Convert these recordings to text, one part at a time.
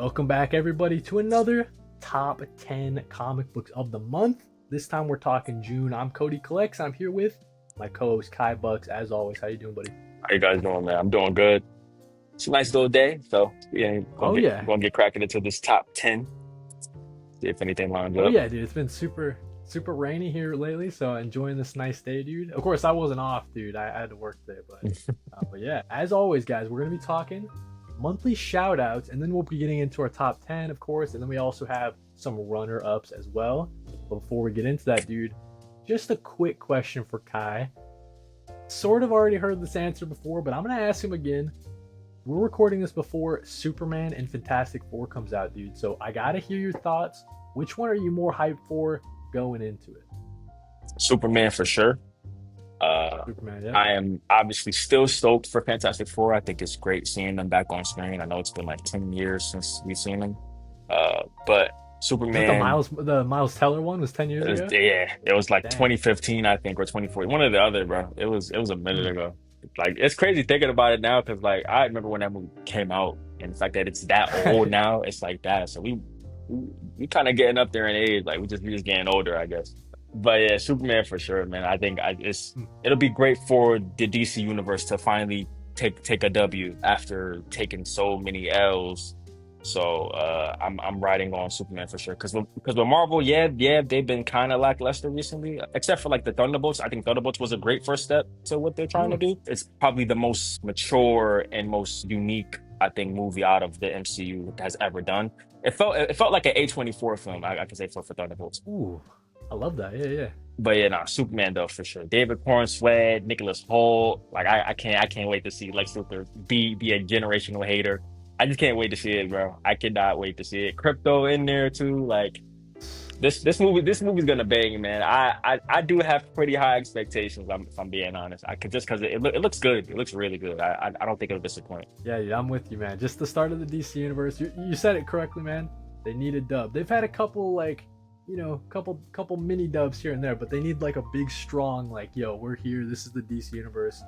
Welcome back, everybody, to another top 10 comic books of the month. This time we're talking June. I'm Cody Collects. I'm here with my co-host KhiBucks. As always, how you doing, buddy? How you guys doing, man? I'm doing good. It's a nice little day, so yeah, Oh yeah, gonna get cracking into this top 10. See if anything lines oh up. yeah, dude. It's been super rainy here lately, so enjoying this nice day, dude. Of course, I wasn't off, dude. I had to work today, but yeah. As always, guys, we're gonna be talking monthly shout outs, and then we'll be getting into our top 10, of course, and then we also have some runner ups as well. But before we get into that, dude, just a quick question for Kai. Sort of already heard this answer before, but I'm gonna ask him again. We're recording this before Superman and Fantastic Four comes out, dude. So I gotta hear your thoughts. Which one are you more hyped for going into it? Superman for sure. Superman, yeah. I am obviously still stoked for Fantastic Four. I think it's great seeing them back on screen. I know it's been like 10 years since we've seen them. But Was it the Superman, Miles Teller one was 10 years ago? yeah, it was like Dang. 2015, I think, or 2014. One or the other, bro. It was a minute Hmm. ago. Like it's crazy thinking about it now because like I remember when that movie came out and the fact that it's that old now, it's like that. So we, we kind of getting up there in age. Like we just getting older, I guess. But yeah, Superman for sure, man. I think it'll be great for the DC universe to finally take a W after taking so many L's. So I'm riding on Superman for sure. Because with Marvel, yeah, they've been kind of lackluster recently, except for like the Thunderbolts. I think Thunderbolts was a great first step to what they're trying to Hmm. do. It's probably the most mature and most unique, I think, movie out of the MCU has ever done. It felt like an A24 film, I can say for Thunderbolts. Ooh, I love that. Yeah, yeah. But yeah, nah, Superman though for sure. David Corn Sweat, Nicholas Hoult. Like I can't wait to see Lex Luthor be a generational hater. I just can't wait to see it, bro. I cannot wait to see it. Crypto in there too. Like this movie's gonna bang, man. I do have pretty high expectations. If I'm being honest, I could just because it looks good. It looks really good. I don't think it'll disappoint. Yeah, yeah, I'm with you, man. Just the start of the DC universe. You said it correctly, man. They need a dub. They've had a couple like, couple mini dubs here and there, but they need like a big strong like, yo, we're here. This is the DC universe.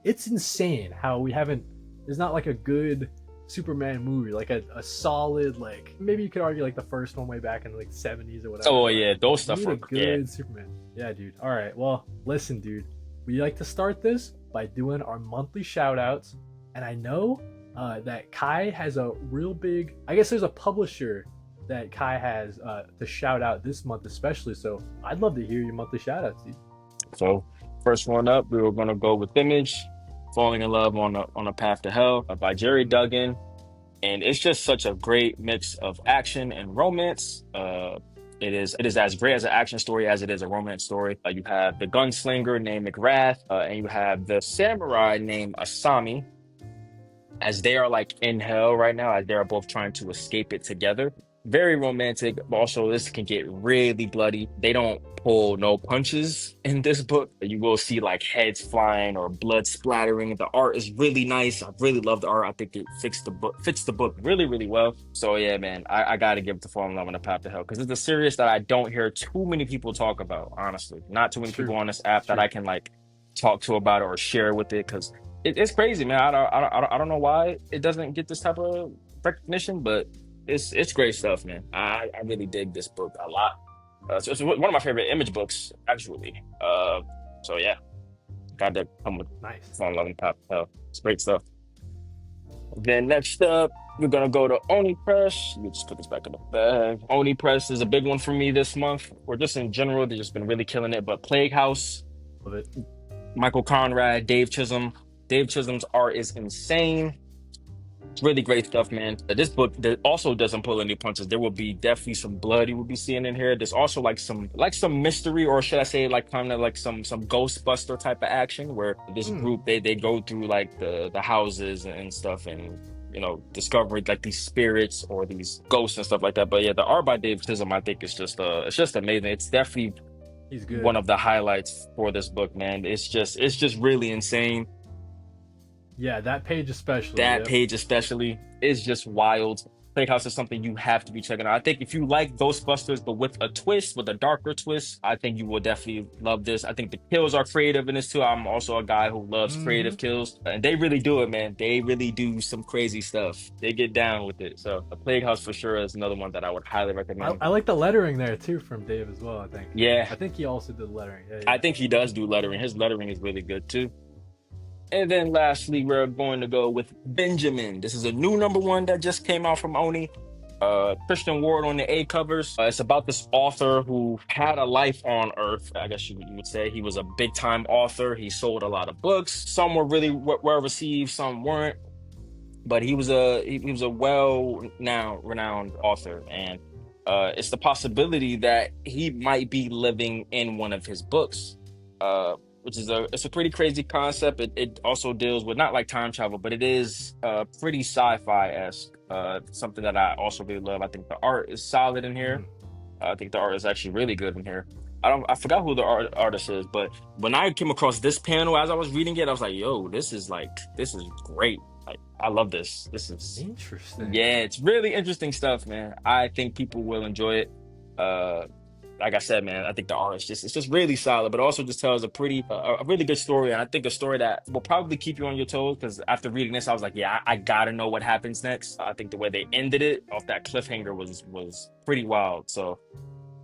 It's insane how we haven't. There's not like a good Superman movie, like a solid like maybe you could argue like the first one way back in like the 70s or whatever, Oh but yeah, those we stuff need a are yeah. good Superman. Yeah, dude. All right. Well, listen, dude. We like to start this by doing our monthly shout outs. And I know that Kai has a real big, I guess there's a publisher that Kai has to shout out this month, especially. So I'd love to hear your monthly shout outs, dude. So first one up, we were gonna go with Image, Falling in Love on a Path to Hell by Jerry Duggan. And it's just such a great mix of action and romance. It is as great as an action story as it is a romance story. You have the gunslinger named McGrath, and you have the samurai named Asami, as they are like in hell right now, as they're both trying to escape it together. Very romantic, but also this can get really bloody. They don't pull no punches in this book. You will see like heads flying or blood splattering. The art is really nice. I really love the art. I think it fits the book really, really well. So yeah, man, I gotta give it to Fall in Love on the Path to Hell because it's a series that I don't hear too many people talk about, honestly. Not too It's many true. people on this app It's that true. I can like talk to about it or share with it because it's crazy, man. I don't know why it doesn't get this type of recognition, but it's great stuff, man. I really dig this book a lot. So it's one of my favorite image books, actually. So yeah, got to come with Nice. Fall in Love and Pop. It's great stuff. Then next up, we're gonna go to Oni Press. Let me just put this back in the bag. Oni Press is a big one for me this month, or just in general. They've just been really killing it. But Plague House, Love it. Michael Conrad, Dave Chisholm. Dave Chisholm's art is insane. It's really great stuff, man. This book that also doesn't pull any punches. There will be definitely some blood you will be seeing in here. There's also like some mystery, or should I say like kind of like some Ghostbuster type of action where this Hmm. group they go through like the houses and stuff and discover like these spirits or these ghosts and stuff like that. But yeah, the art by Dave Chisholm I think is just it's just amazing. It's definitely He's one good. of the highlights for this book, man. It's just really insane. Yeah, that page especially. That Yep. page especially is just wild. Plague House is something you have to be checking out. I think if you like Ghostbusters, but with a twist, with a darker twist, I think you will definitely love this. I think the kills are creative in this too. I'm also a guy who loves Mm-hmm. creative kills, and they really do it, man. They really do some crazy stuff. They get down with it. So, a Plague House for sure is another one that I would highly recommend. I like the lettering there too from Dave as well. Yeah, I think he also did lettering. Yeah, I yeah. think he does do lettering. His lettering is really good too. And then lastly, we're going to go with Benjamin. This is a new number one that just came out from Oni. Christian Ward on the A covers. It's about this author who had a life on Earth. I guess you would say he was a big time author. He sold a lot of books. Some were really well received, some weren't. But he was a well now renowned author, and it's the possibility that he might be living in one of his books. Which is it's a pretty crazy concept. It also deals with not like time travel, but it is pretty sci-fi-esque. Something that I also really love. I think the art is solid in here. Mm. I think the art is actually really good in here. I forgot who the artist is, but when I came across this panel as I was reading it, I was like, yo, this is great. Like, I love this. This is Interesting. Yeah, it's really interesting stuff, man. I think people will enjoy it. Uh like I said, man, I think the art is just it's just really solid, but also just tells a really good story, and I think a story that will probably keep you on your toes. Because after reading this, I was like, yeah, I gotta know what happens next. I think the way they ended it off that cliffhanger was pretty wild. So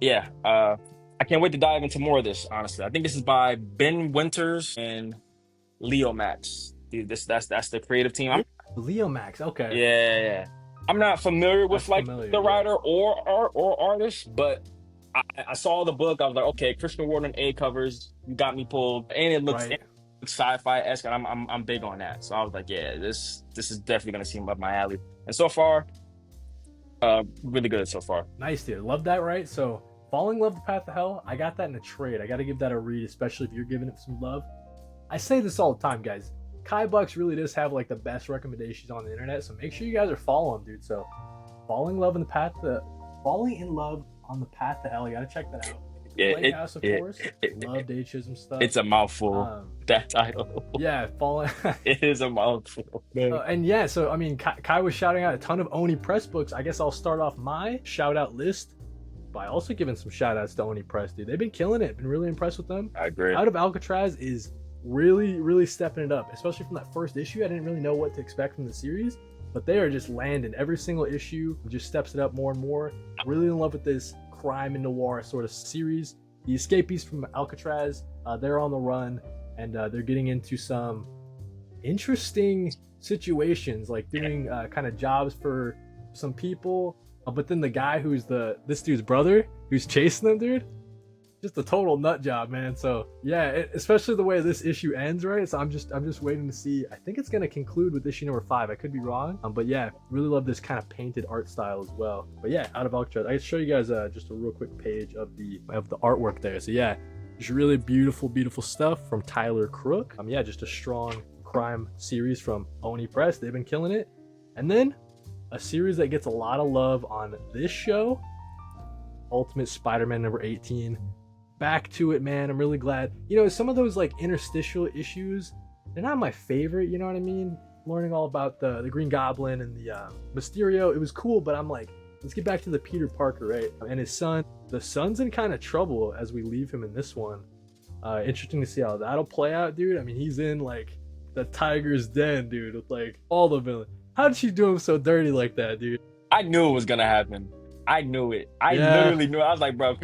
yeah, I can't wait to dive into more of this. Honestly, I think this is by Ben Winters and Leo Max. Dude, that's the creative team. Leo Max. Okay, Yeah. I'm not familiar with that's like familiar. the Yeah. writer or artist, but I saw the book. I was like, okay, Christian Ward on A covers, you got me pulled, and it looks Right. sci-fi esque, and I'm big on that. So I was like, yeah, this is definitely gonna seem up my alley. And so far, really good so far. Nice, dude. Love that, right? So, Falling Love the Path to Hell, I got that in a trade. I got to give that a read, especially if you're giving it some love. I say this all the time, guys. KhiBucks really does have like the best recommendations on the internet, so make sure you guys are following, dude. So, Falling in Love on the Path to Hell, you got to check that out. Yeah, Playhouse, of course. Love Dave Chisholm stuff. it's a mouthful. That title. Yeah, Falling. It is a mouthful. And yeah, so I mean, Kai was shouting out a ton of Oni Press books. I guess I'll start off my shout out list by also giving some shout outs to Oni Press, dude. They've been killing it. Been really impressed with them. I agree. Out of Alcatraz is really stepping it up, especially from that first issue. I didn't really know what to expect from the series, but they are just landing. Every single issue just steps it up more and more. Really in love with this crime and noir sort of series. The escapees from Alcatraz, they're on the run, and they're getting into some interesting situations, like doing kind of jobs for some people. But then the guy who's this dude's brother, who's chasing them, dude, just a total nut job, man. So yeah, especially the way this issue ends, right? So I'm just waiting to see. I think it's gonna conclude with issue number 5. I could be wrong, but yeah, really love this kind of painted art style as well. But yeah, out of Alcatraz, I can show you guys just a real quick page of the artwork there. So yeah, just really beautiful stuff from Tyler Crook. Yeah, just a strong crime series from Oni Press. They've been killing it. And then a series that gets a lot of love on this show, Ultimate Spider-Man number 18. Back to it, man. I'm really glad. You know, some of those like interstitial issues, they're not my favorite, you know what I mean? Learning all about the Green Goblin and the Mysterio, it was cool, but I'm like, let's get back to the Peter Parker, right? And his son. The son's in kind of trouble as we leave him in this one. Interesting to see how that'll play out, dude. I mean, he's in like the tiger's den, dude, with like all the villains. How did she do him so dirty like that, dude? I knew it was gonna happen. I knew it. I literally knew it. I was like, bro,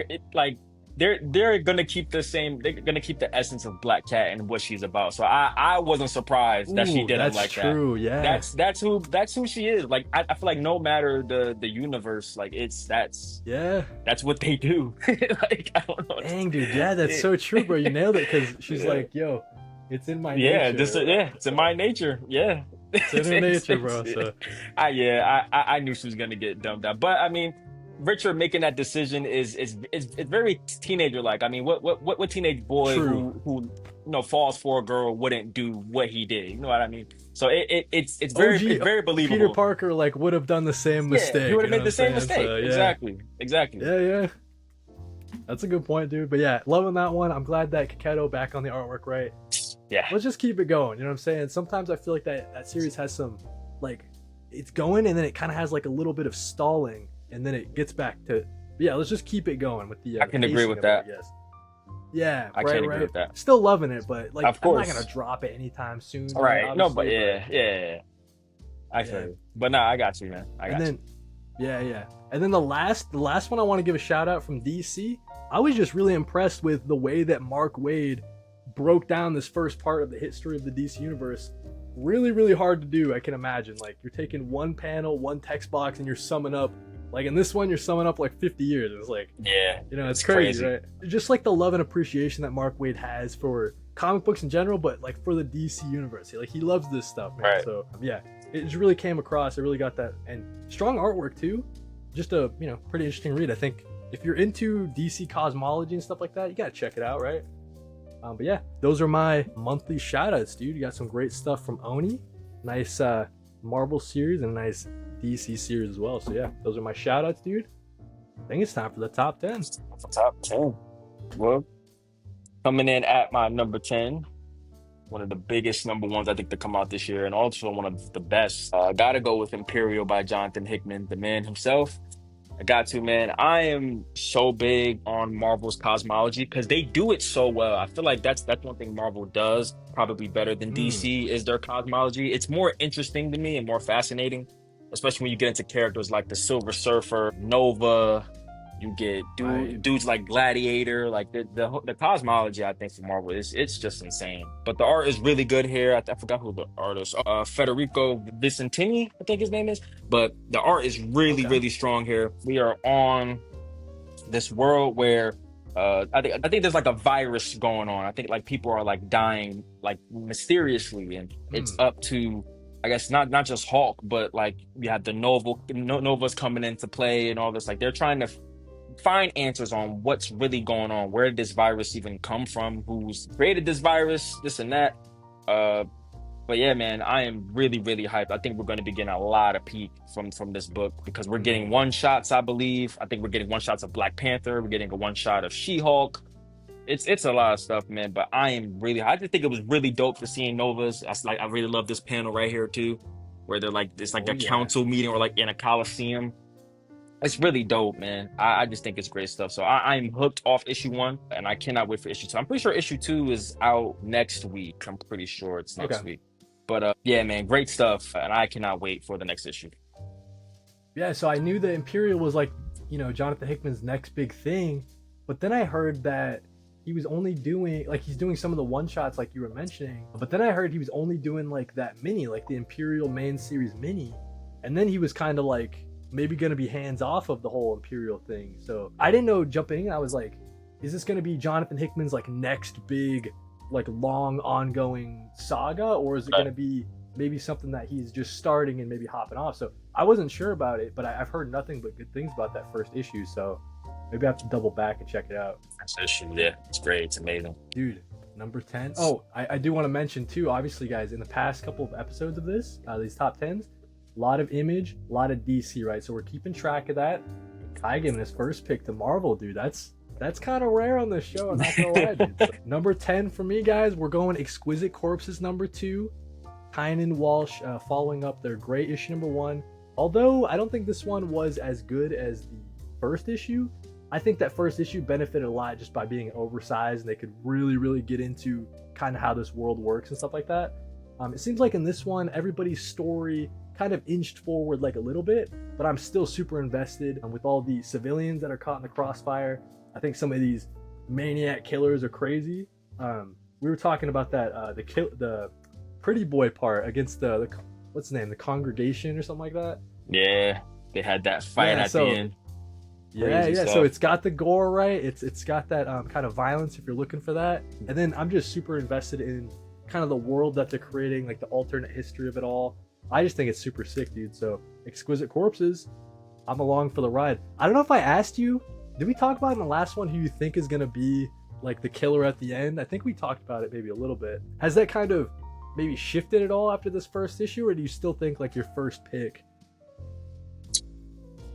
they're gonna keep the same. They're gonna keep the essence of Black Cat and what she's about. So I wasn't surprised that she did it like that. That's true. Yeah. That's who she is. Like I feel like no matter the universe, like that's what they do. Like I don't know. Dang, dude. Yeah, that's so true, bro. You nailed it because she's like, yo, it's in my nature. Yeah, it's in my nature. Yeah. It's in her nature, bro. So I knew she was gonna get dumped out. But I mean, Richard making that decision is very teenager like. I mean, what teenage boy who falls for a girl wouldn't do what he did? You know what I mean? So it's very believable. Peter Parker like would have done the same mistake. He would have made the same mistake. So, yeah. Exactly. Yeah. That's a good point, dude. But yeah, loving that one. I'm glad that Kaketo back on the artwork, right? Yeah. Let's just keep it going. You know what I'm saying? Sometimes I feel like that series has some like it's going, and then it kind of has like a little bit of stalling, and then it gets back to yeah. Let's just keep it going with I the can agree pacing with of it, I that. guess. Yeah, I right, can agree right. with that. Still loving it, but like Of I'm not gonna course. drop it anytime soon, All right? right. No, but Obviously, but yeah. I feel yeah. you. But nah, I got you, man. I And got you. then yeah. And then the last one I want to give a shout out from DC. I was just really impressed with the way that Mark Waid broke down this first part of the history of the DC universe. Really, really hard to do, I can imagine. Like you're taking one panel, one text box, and you're summing up like in this one you're summing up like 50 years. It's like, Yeah, it's it's crazy, crazy. right? Just like the love and appreciation that Mark Waid has for comic books in general, but like for the DC universe. Like he loves this stuff, man. Right. So yeah, it just really came across. It really got that, and strong artwork too. Just a pretty interesting read. I think if you're into DC cosmology and stuff like that, you gotta check it out, right? But yeah, those are my monthly shoutouts, dude. You got some great stuff from Oni, nice Marvel series, and a nice DC series as well. So yeah, those are my shoutouts, dude. I think it's time for the top 10. Top 10. Well, coming in at my number 10, one of the biggest number ones I think to come out this year, and also one of the best. Gotta go with Imperial by Jonathan Hickman, the man himself. I got to, man. I am so big on Marvel's cosmology because they do it so well. I feel like that's one thing Marvel does probably better than Mm, DC is their cosmology. It's more interesting to me and more fascinating, especially when you get into characters like the Silver Surfer, Nova. You get right. dudes like Gladiator, like the cosmology. I think for Marvel is it's just insane. But the art is really good here. I forgot who the artist, Federico Vicentini, I think his name is. But the art is really Okay. really strong here. We are on this world where I think there's like a virus going on. I think like people are like dying like mysteriously, and it's Mm, up to I guess not just Hulk, but like you have the Nova's coming into play and all this. Like they're trying to find answers on what's really going on. Where did this virus even come from? Who's created this virus? This and that. Uh, but yeah, man, I am really, really hyped. I think we're going to be getting a lot of peak from this book because we're getting mm. one shots, I believe. I think we're getting one shots of Black Panther. We're getting a one shot of She-Hulk. It's a lot of stuff, man. But I just think it was really dope for seeing Novas. I really love this panel right here too, where they're like it's like Oh a yeah. council meeting or like in a coliseum. It's really dope, man. I just think it's great stuff. So I'm hooked off issue one, and I cannot wait for issue two. I'm pretty sure issue two is out next week. I'm pretty sure it's Okay. next week. But yeah, man, great stuff, and I cannot wait for the next issue. Yeah, so I knew that Imperial was like, Jonathan Hickman's next big thing, but then I heard that he was only doing like he's doing some of the one shots like you were mentioning, but then I heard he was only doing like that mini, like the Imperial main series mini, and then he was kind of like maybe gonna be hands off of the whole Imperial thing. So I didn't know jumping in. I was like, is this gonna be Jonathan Hickman's like next big, like long ongoing saga, or is it Right. gonna be maybe something that he's just starting and maybe hopping off? So I wasn't sure about it, but I've heard nothing but good things about that first issue. So maybe I have to double back and check it out. Next issue, yeah, it's great. It's amazing. Dude, number 10. Oh, I do want to mention too, obviously, guys, in the past couple of episodes of this, these top 10s, a lot of Image, a lot of DC, right? So we're keeping track of that. Kai giving his first pick to Marvel, dude. That's kind of rare on this show. I'm not gonna lie, dude. So, number 10 for me, guys. We're going Exquisite Corpses number 2. Tynan Walsh following up their great issue number 1. Although I don't think this one was as good as the first issue, I think that first issue benefited a lot just by being oversized, and they could really, really get into kind of how this world works and stuff like that. It seems like in this one, everybody's story kind of inched forward like a little bit, but I'm still super invested with all the civilians that are caught in the crossfire. I think some of these maniac killers are crazy. We were talking about that the pretty boy part against the what's the name, the congregation or something like that. Yeah, they had that fight Yeah, at the so end. yeah, Crazy yeah. So stuff. it's got the gore, right? It's got that kind of violence if you're looking for that. And then I'm just super invested in kind of the world that they're creating, like the alternate history of it all. I just think it's super sick, dude. So Exquisite Corpses, I'm along for the ride. I don't know if I asked you, did we talk about in the last one who you think is gonna be like the killer at the end? I think we talked about it maybe a little bit. Has that kind of maybe shifted at all after this first issue, or do you still think like your first pick?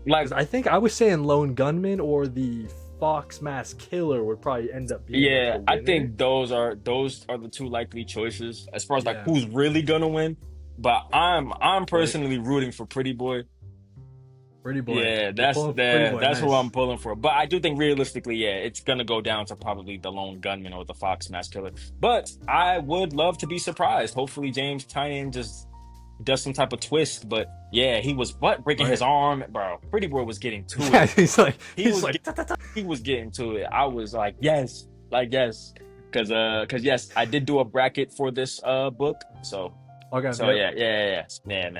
Like, Because I think I was saying Lone Gunman or the Fox Mask Killer would probably end up being like yeah, the I winner. think those are the two likely choices as far as like Yeah. who's really gonna win. but I'm Wait, personally rooting for Pretty Boy. Pretty Boy. Yeah, You're pulling for Pretty Boy. that's who I'm Nice. pulling for. But I do think realistically, yeah, it's gonna go down to probably the lone gunman or the Fox Mass Killer. But I would love to be surprised. Hopefully, James Tynion just does some type of twist. But yeah, he was breaking his Right. arm, bro. Pretty Boy was getting to Yeah, it. He he's was like, "Ta, ta, ta." he was getting to it. I was like yes, because yes, I did do a bracket for this book. Okay, So yep. yeah, man,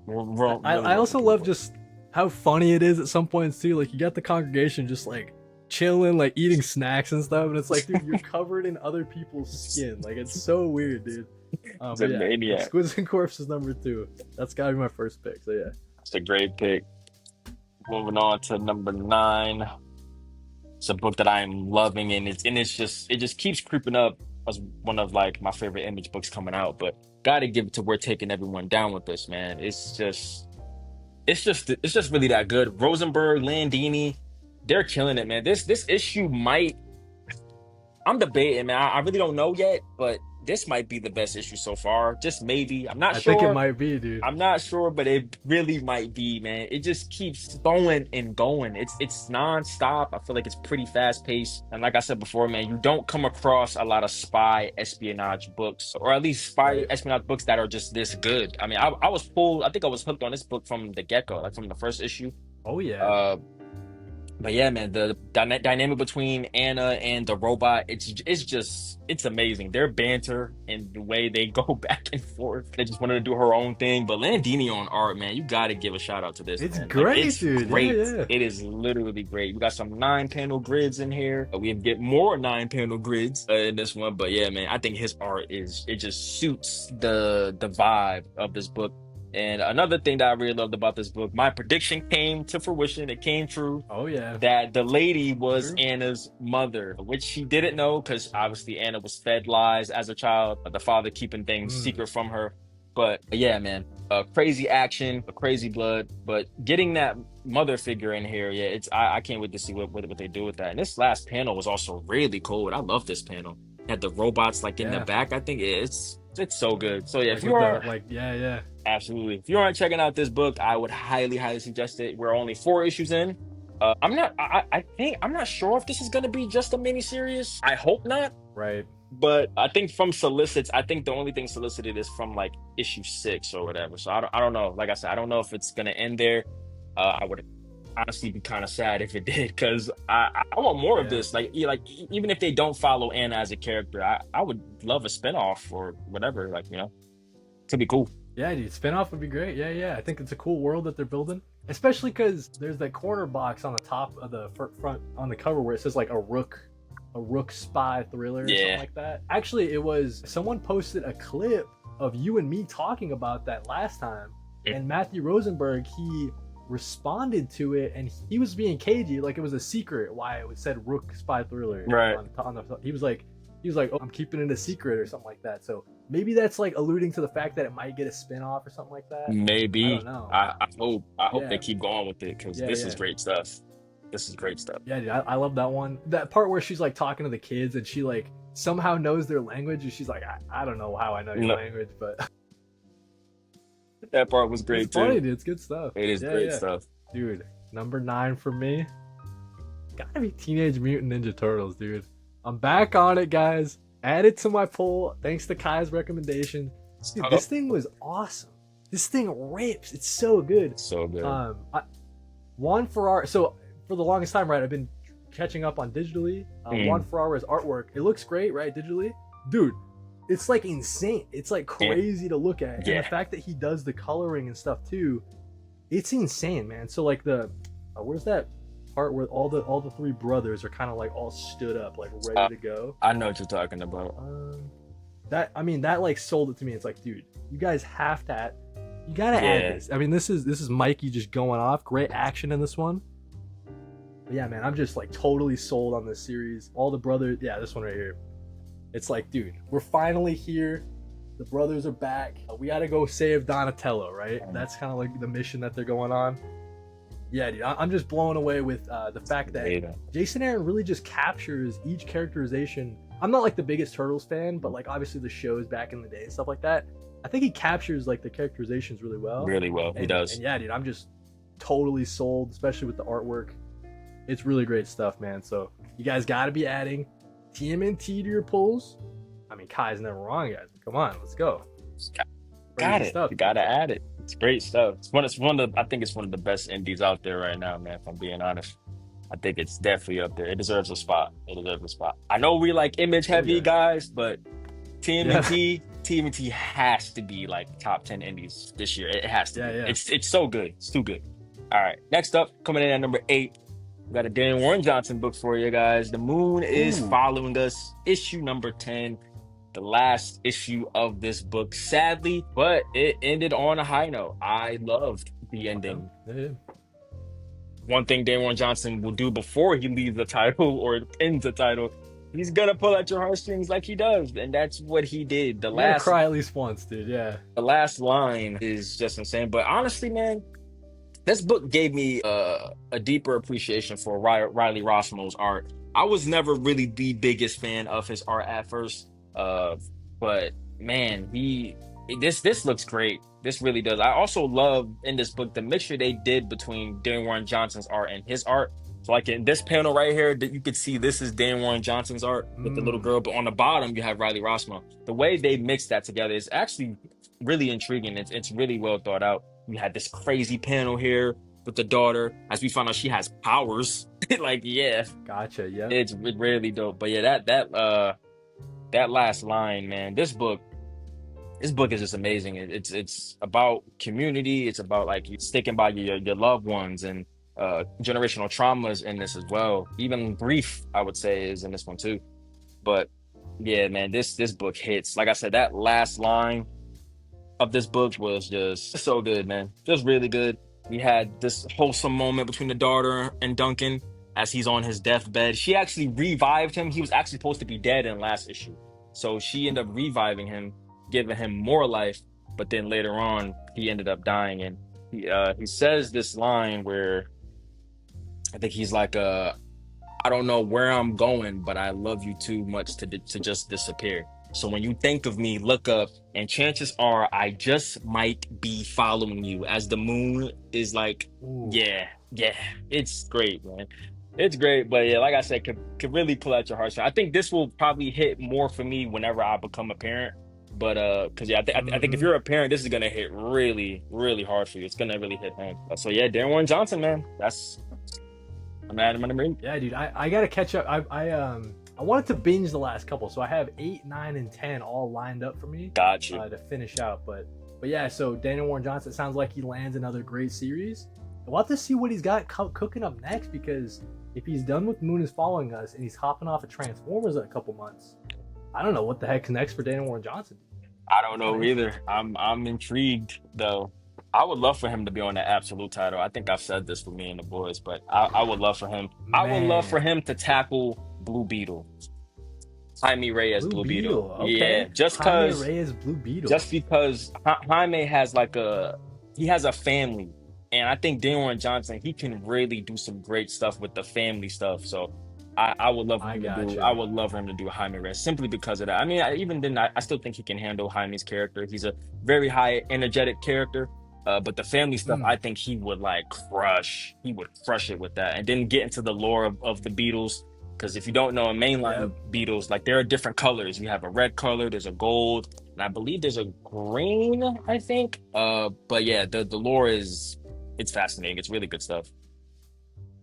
really I rooting for also Pretty love Boy. just how funny it is at some points too. Like you got the congregation just like chilling, like eating snacks and stuff, and it's like, dude, you're covered in other people's skin. Like it's so weird, dude. It's a But yeah, maniac. Exquisite Corpse is number two. That's gotta be my first pick. So yeah. It's a great pick. Moving on to number nine. It's a book that I'm loving, and it just keeps creeping up as one of like my favorite Image books coming out. But gotta give it to we're taking everyone down with this, man. It's just really that good. Rosenberg, Landini, they're killing it, man. This issue might I'm debating, man. I really don't know yet, but this might be the best issue so far. Just maybe. I'm not I think it sure. might be, dude. I'm not sure, but it really might be, man. It just keeps going and going. It's nonstop. I feel like it's pretty fast paced. And like I said before, man, you don't come across a lot of spy espionage books, or at least spy Right. espionage books that are just this good. I mean, I was pulled. I think I was hooked on this book from the get-go, like from the first issue. Oh yeah. Uh, but yeah, man, the dynamic between Anna and the robot, it's amazing. Their banter and the way they go back and forth. They just wanted to do her own thing. But Landini on art, man, you got to give a shout out to this, It's man. Like great, it's dude. Yeah, great. yeah. It is literally great. We got some 9-panel grids in here. We get more 9-panel grids in this one. But yeah, man, I think his art it just suits the vibe of this book. And another thing that I really loved about this book, my prediction came to fruition. It came true Oh yeah. that the lady was True. Anna's mother, which she didn't know because obviously Anna was fed lies as a child, the father keeping things Mm. secret from her. But yeah, man, crazy action, crazy blood, but getting that mother figure in here, yeah, I can't wait to see what they do with that. And this last panel was also really cool. I love this panel. Had the robots like in the Yeah. back. I think it's so good. So yeah, if Like you with the are like, yeah, yeah. absolutely. If you aren't checking out this book, I would highly, highly suggest it. We're only 4 issues in. I think I'm not sure if this is gonna be just a mini series. I hope not. Right. But I think from solicits, I think the only thing solicited is from like issue 6 or whatever. So I don't know. Like I said, I don't know if it's gonna end there. I would honestly be kind of sad if it did because I want more of Yeah. this. Like, even if they don't follow Anna as a character, I would love a spinoff or whatever. Like, could be cool. Yeah, dude, spinoff would be great. Yeah, yeah. I think it's a cool world that they're building, especially because there's that corner box on the top of the front on the cover where it says like a Rook spy thriller or something Yeah. like that. Actually, it was someone posted a clip of you and me talking about that last time, and Matthew Rosenberg he responded to it, and he was being cagey, like it was a secret why it said Rook spy thriller Right. on the. He was like, oh, I'm keeping it a secret or something like that. So maybe that's like alluding to the fact that it might get a spin-off or something like that. I Maybe. don't know. I hope they Yeah, keep going with it because yeah, this is yeah. great stuff. This is great stuff. Yeah, dude, I love that one. That part where she's like talking to the kids and she like somehow knows their language and she's like, I don't know how I know your No, language, but that part was it's great funny, too. dude. It's good stuff. It is Yeah, great yeah. stuff. Dude, number 9 for me, gotta be Teenage Mutant Ninja Turtles, dude. I'm back on it, guys. Added to my poll thanks to Kai's recommendation. Dude, Oh, this thing was awesome. This thing rips. It's so good. so good. Juan Ferrara. So for the longest time, right, I've been catching up on digitally. Juan Mm, Ferrara's artwork. It looks great, right, digitally, dude. It's like insane. It's like yeah, crazy to look at, and the yeah, fact that he does the coloring and stuff too, it's insane, man. So like where's that part where all the three brothers are kind of like all stood up, like ready uh, to go? I know what you're talking about. That I mean that like sold it to me. It's like, dude, you guys have to you gotta add Yeah, this. I mean, this is Mikey just going off. Great action in this one. But yeah, man, I'm just like totally sold on this series. All the brothers, yeah, this one right here. It's like, dude, we're finally here. The brothers are back. We gotta go save Donatello, right? That's kind of like the mission that they're going on. Yeah, dude, I'm just blown away with the fact that Ada. Jason Aaron really just captures each characterization. I'm not like the biggest Turtles fan, but like obviously the shows back in the day and stuff like that. I think he captures like the characterizations really well. Really well. He And does. yeah, dude, I'm just totally sold, especially with the artwork. It's really great stuff, man. So you guys got to be adding TMNT to your pulls. I mean, Kai's never wrong, guys. Come on, let's go. Got Crazy it. stuff, You dude. gotta add it. It's great stuff. It's one of I think it's one of the best indies out there right now, man, if I'm being honest. I think it's definitely up there. It deserves a spot. It deserves a spot. I know we like image Hell heavy yeah. guys, but Yeah. TMNT has to be like top 10 indies this year. It has to Yeah, be. yeah. It's so good. It's too good. All right. Next up, coming in at number 8, we got a Dan Warren Johnson book for you guys. The Moon is Ooh. Following Us, issue number 10, the last issue of this book, sadly, but it ended on a high note. I loved the Yeah. ending. Yeah, yeah. One thing Damon Johnson will do before he leaves the title or ends the title, he's gonna pull at your heartstrings like he does, and that's what he did. You gotta cry at least once, dude. Yeah. The last line is just insane. But honestly, man, this book gave me a deeper appreciation for Riley Rossmo's art. I was never really the biggest fan of his art at first, uh, but man, he this looks great. This really does. I also love in this book the mixture they did between Dan Warren Johnson's art and his art. So, like in this panel right here, that you could see this is Dan Warren Johnson's art with the little Mm. girl, but on the bottom you have Riley Rossmo. The way they mixed that together is actually really intriguing. It's really well thought out. We had this crazy panel here with the daughter, as we found out she has powers. Like, yeah, Gotcha. Yep. it's really dope. But yeah, that last line, man, this book is just amazing. It's about community. It's about like you sticking by your loved ones and generational traumas in this as well. Even grief, I would say, is in this one too. But yeah, man, this book hits. Like I said, that last line of this book was just so good, man. Just really good. We had this wholesome moment between the daughter and Duncan as he's on his deathbed. She actually revived him. He was actually supposed to be dead in last issue. So she ended up reviving him, giving him more life. But then later on, he ended up dying. And he says this line where I think he's like, I don't know where I'm going, but I love you too much to just disappear. So when you think of me, look up, and chances are I just might be following you as the moon is like, Ooh. yeah, yeah, it's great, man. It's great, but yeah, like I said, could really pull out your heartstrings. I think this will probably hit more for me whenever I become a parent. But because yeah, I think if Mm-hmm. you're a parent, this is gonna hit really, really hard for you. It's gonna really hit home. So yeah, Darren Warren Johnson, man, I'm at him. Yeah, dude. I gotta catch up. I wanted to binge the last couple, so I have 8, 9, and 10 all lined up for me Got you. to finish out. But yeah, so Daniel Warren Johnson, it sounds like he lands another great series. We'll have to see what he's got cooking up next, because if he's done with Moon is Following Us and he's hopping off of Transformers in a couple months, I don't know what the heck's next for Daniel Warren Johnson. I don't It's kind know of either. interesting. I'm intrigued though. I would love for him to be on the absolute title. I think I've said this for me and the boys, but I would love for him. I would love for Man, him to tackle Blue Beetle, Jaime Reyes Blue Blue Beetle. Beetle. Yeah, Okay, Jaime Reyes Blue Beetle. just because Jaime has like he has a family, and I think Darren Johnson he can really do some great stuff with the family stuff. So I would love for I him to gotcha. do a Jaime Reyes simply because of that. I mean, even then I still think he can handle Jaime's character. He's a very high energetic character. But the family stuff, I Mm, think he would like crush. He would crush it with that, and then get into the lore of the Beatles. Because if you don't know, yep. mainline Beetles, like there are different colors. You have a red color, there's a gold, and I believe there's a green, I think. But yeah, the lore is it's fascinating. It's really good stuff.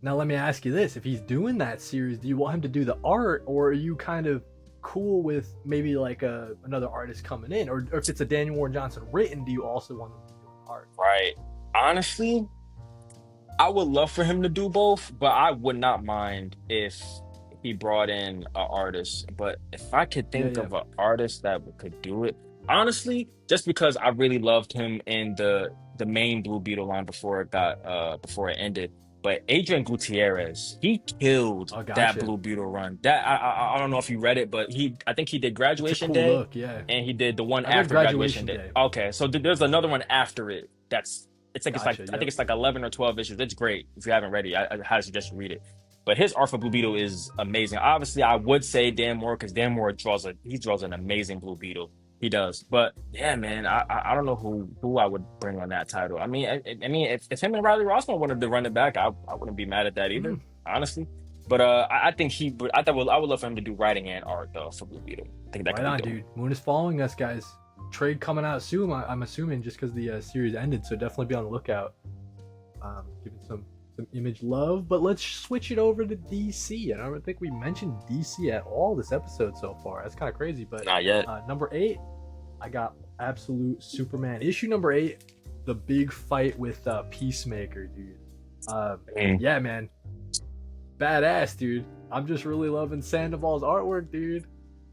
Now let me ask you this: if he's doing that series, do you want him to do the art, or are you kind of cool with maybe like another artist coming in, or if it's a Daniel Warren Johnson written, do you also want him to do art? Right. Honestly, I would love for him to do both, but I would not mind if he brought in an artist. But if I could Yeah, think yeah. of an artist that could do it, honestly, just because I really loved him in the main Blue Beetle line before it ended. But Adrian Gutierrez, he killed Oh, that gotcha. Blue Beetle run. That I don't know if you read it, but I think he did It's a Graduation cool Day, look. Yeah, and he did the one I read after Graduation Graduation Day. Day. Okay, so there's another one after it. It's like Gotcha. I think Yep. it's like 11 or 12 issues. It's great. If you haven't read it, I highly suggest you read it. But his art for Blue Beetle is amazing. Obviously, I would say Dan Moore because Dan Moore draws an amazing Blue Beetle. He does. But yeah, man, I don't know who I would bring on that title. I mean, if him and Riley Rossman wanted to run it back, I wouldn't be mad at that either, Mm, honestly. But I think he would. I would love for him to do writing and art though for Blue Beetle. I think that right could be on, dope. dude. Moon is following us, guys. Trade coming out soon. I'm assuming just because the series ended, so definitely be on the lookout. Giving some Image love, but let's switch it over to DC. I don't think we mentioned DC at all this episode so far. That's kind of crazy. But Not yet. number 8, I got Absolute Superman. Issue number 8, the big fight with Peacemaker, dude. Yeah, man, badass, dude. I'm just really loving Sandoval's artwork, dude.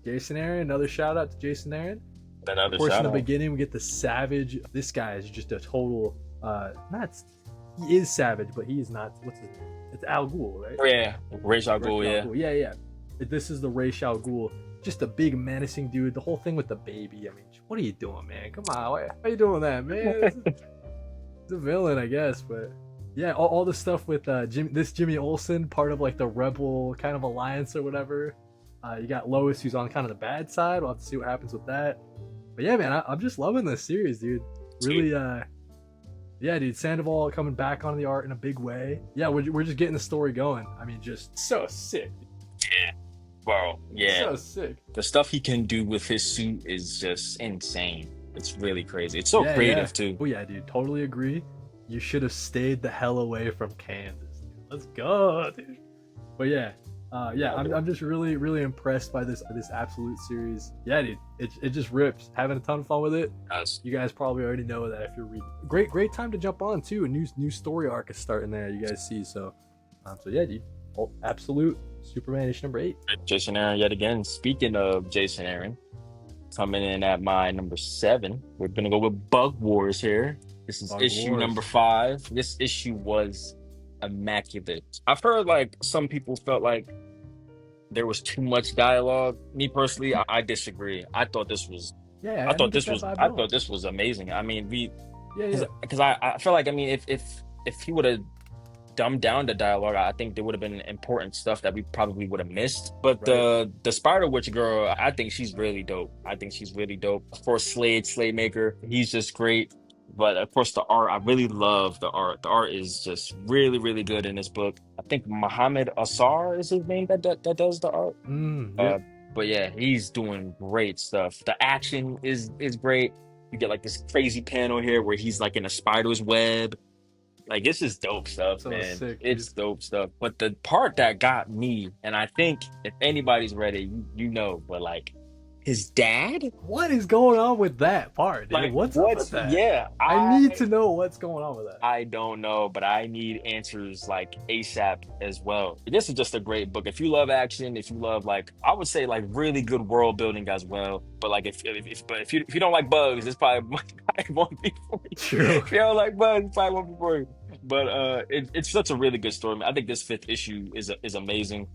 Jason Aaron, another shout out to Jason Aaron. Another Of course, in shout the out. beginning, we get the Savage. This guy is just a total, not, he is Savage, but he is not, what's his name? It's Al Ghul, right? Yeah, Ra's al Ghul, Ra's yeah. al Ghul. Yeah. This is the Ra's al Ghul. Just a big menacing dude. The whole thing with the baby. I mean, what are you doing, man? Come on, why are you doing that, man? It's a villain, I guess, but yeah, all the stuff with Jimmy Olsen, part of like the rebel kind of alliance or whatever. You got Lois, who's on kind of the bad side. We'll have to see what happens with that. But yeah, man, I'm just loving this series, dude. Really, yeah, dude, Sandoval coming back on the art in a big way. Yeah, we're just getting the story going. I mean, just so sick. Yeah, bro. Yeah, So sick. the stuff he can do with his suit is just insane. It's really crazy. It's so Yeah, creative yeah. too. Oh yeah, dude, totally agree. You should have stayed the hell away from Kansas. Dude. Let's go, dude. But yeah, I'm just really impressed by this Absolute series. Yeah, dude, it just rips. Having a ton of fun with it. Us. You guys probably already know that if you're reading. Great time to jump on too. A new story arc is starting there. You guys see, so yeah, dude. Absolute Superman issue number 8. Jason Aaron yet again. Speaking of Jason Aaron, coming in at my number 7, we're gonna go with Bug Wars here. This is Bug issue Wars. number 5. This issue was immaculate. I've heard like some people felt like there was too much dialogue. Me personally, I disagree. Yeah, I I didn't thought get this that was vibe I at all. thought this was amazing. I mean, Yeah. because I feel like, I mean, if he would have dumbed down the dialogue, I think there would have been important stuff that we probably would have missed. But Right. the Spider Witch girl, I think she's really dope. I think she's really dope. Of course, Slade Maker, he's just great. But of course, the art, I really love the art. The art is just really good in this book. I think Muhammad Asar is his name that does the art. Uh, Yep. but yeah, he's doing great stuff. The action is great. You get like this crazy panel here where he's like in a spider's web. Like, this is dope stuff, So man. sick, dude. It's dope stuff. But the part that got me, and I think if anybody's read it, you know, but like his dad, What is going on with that part, dude? like What's up with what's that? yeah, I need to know what's going on with that. I don't know, but I need answers like ASAP as well. This is just a great book. If you love action, if you love like, I would say like really good world building as well. But like if you don't like bugs, this probably, probably won't be for you. True. If you don't like bugs, it probably won't be for you. But it's such a really good story, man. I think this 5th issue is amazing.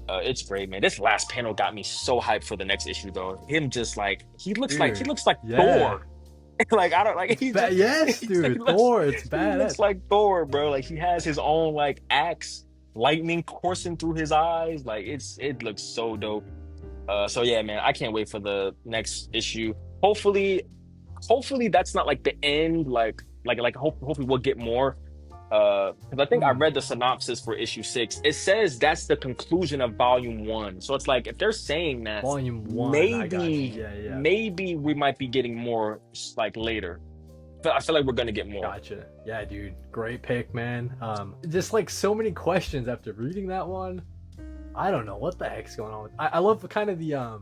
It's great, man. This last panel got me so hyped for the next issue, though. Him just like he looks Dude. like Yeah. Thor. Like, I don't like Yes, dude. Thor, it's he badass. looks like Thor, bro. Like, he has his own like axe, lightning coursing through his eyes. Like, it looks so dope. So yeah, man, I can't wait for the next issue. Hopefully that's not like the end. Hopefully we'll get more. Because I think I read the synopsis for issue 6. It says that's the conclusion of volume 1. So it's like if they're saying that, Volume 1. I got you. Yeah. maybe we might be getting more like later. But I feel like we're gonna get more. Gotcha. Yeah, dude. Great pick, man. Just like so many questions after reading that one. I don't know what the heck's going on with. I love kind of the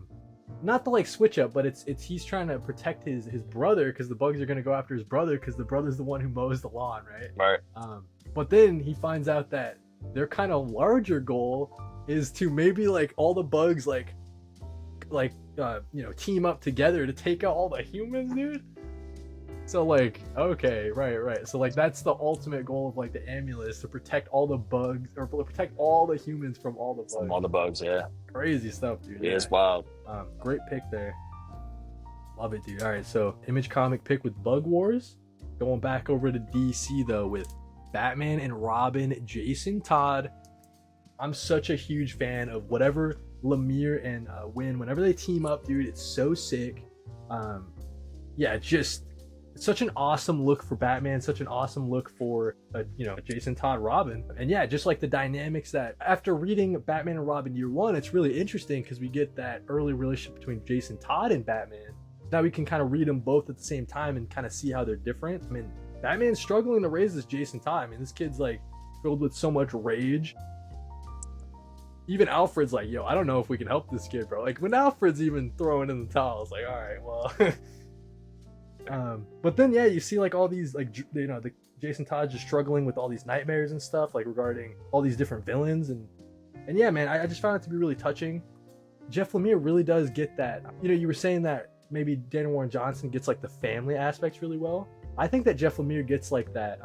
not the like switch up, but it's he's trying to protect his brother because the bugs are gonna go after his brother because the brother's the one who mows the lawn, right? Right. But then he finds out that their kind of larger goal is to maybe like all the bugs team up together to take out all the humans, dude. So like, okay, right. So like that's the ultimate goal of like the amulet is to protect all the bugs or protect all the humans from all the bugs. From all the bugs, yeah. Crazy stuff, dude. Yeah, it's wild. Great pick there. Love it, dude. All right, so Image comic pick with Bug Wars. Going back over to DC though with Batman and Robin, Jason Todd. I'm such a huge fan of whatever Lemire and Wynn, whenever they team up, dude, it's so sick. Yeah, just such an awesome look for Batman, such an awesome look for Jason Todd Robin. And yeah, just like the dynamics that after reading Batman and Robin year one, it's really interesting because we get that early relationship between Jason Todd and Batman. Now we can kind of read them both at the same time and kind of see how they're different. I mean, Batman's struggling to raise this Jason Todd. I mean, this kid's like filled with so much rage. Even Alfred's like, yo, I don't know if we can help this kid, bro. Like when Alfred's even throwing in the towel, it's like, all right, well. But then yeah, you see like all these like the Jason Todd just struggling with all these nightmares and stuff like regarding all these different villains and yeah, man, I just found it to be really touching. Jeff Lemire really does get that. You were saying that maybe Daniel Warren Johnson gets like the family aspects really well. I think that Jeff Lemire gets like that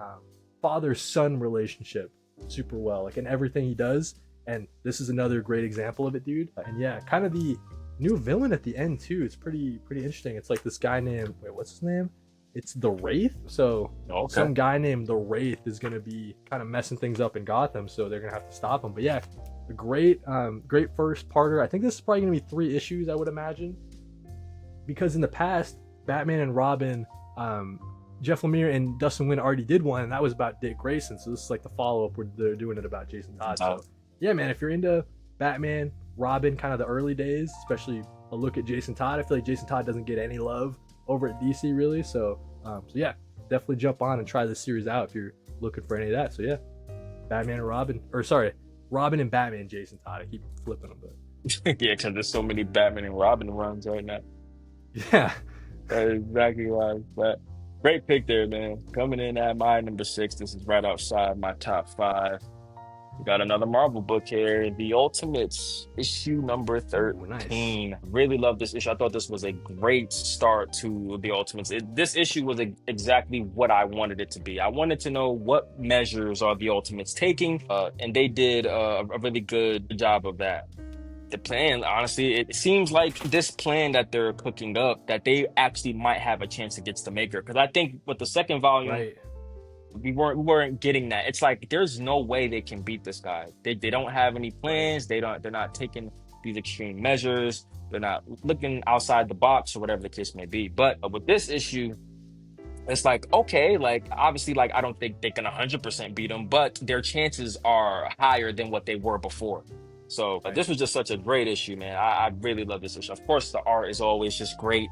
father-son relationship super well, like in everything he does. And this is another great example of it, dude. And yeah, kind of the new villain at the end too. It's pretty interesting. It's like this guy named what's his name? It's the Wraith. So some guy named the Wraith is gonna be kind of messing things up in Gotham. So they're gonna have to stop him. But yeah, a great first parter. I think this is probably gonna be 3 issues, I would imagine, because in the past, Batman and Robin, Jeff Lemire and Dustin Nguyen already did one, and that was about Dick Grayson. So this is like the follow-up where they're doing it about Jason Todd. So yeah, man, if you're into Batman, Robin, kind of the early days, especially a look at Jason Todd, I feel like Jason Todd doesn't get any love over at DC really. So yeah, definitely jump on and try this series out if you're looking for any of that. So yeah, Batman and Robin, or sorry, Robin and Batman, Jason Todd. I keep flipping them, but yeah, because there's so many Batman and Robin runs right now. Yeah, that is exactly why. But great pick there, man. Coming in at my number 6. This is right outside my top 5. We got another Marvel book here, The Ultimates, issue number 13. Nice. Really love this issue. I thought this was a great start to The Ultimates. This issue was exactly what I wanted it to be. I wanted to know what measures are The Ultimates taking, and they did a really good job of that. The plan, honestly, it seems like this plan that they're cooking up, that they actually might have a chance against the Maker. Because I think with the second volume, Right. we weren't getting that. It's like there's no way they can beat this guy. They don't have any plans. They're not taking these extreme measures. They're not looking outside the box or whatever the case may be. But with this issue, it's like, okay, like obviously, like I don't think they can 100% beat them, but their chances are higher than what they were before. So Right. this was just such a great issue, man. I really love this issue. Of course, the art is always just great.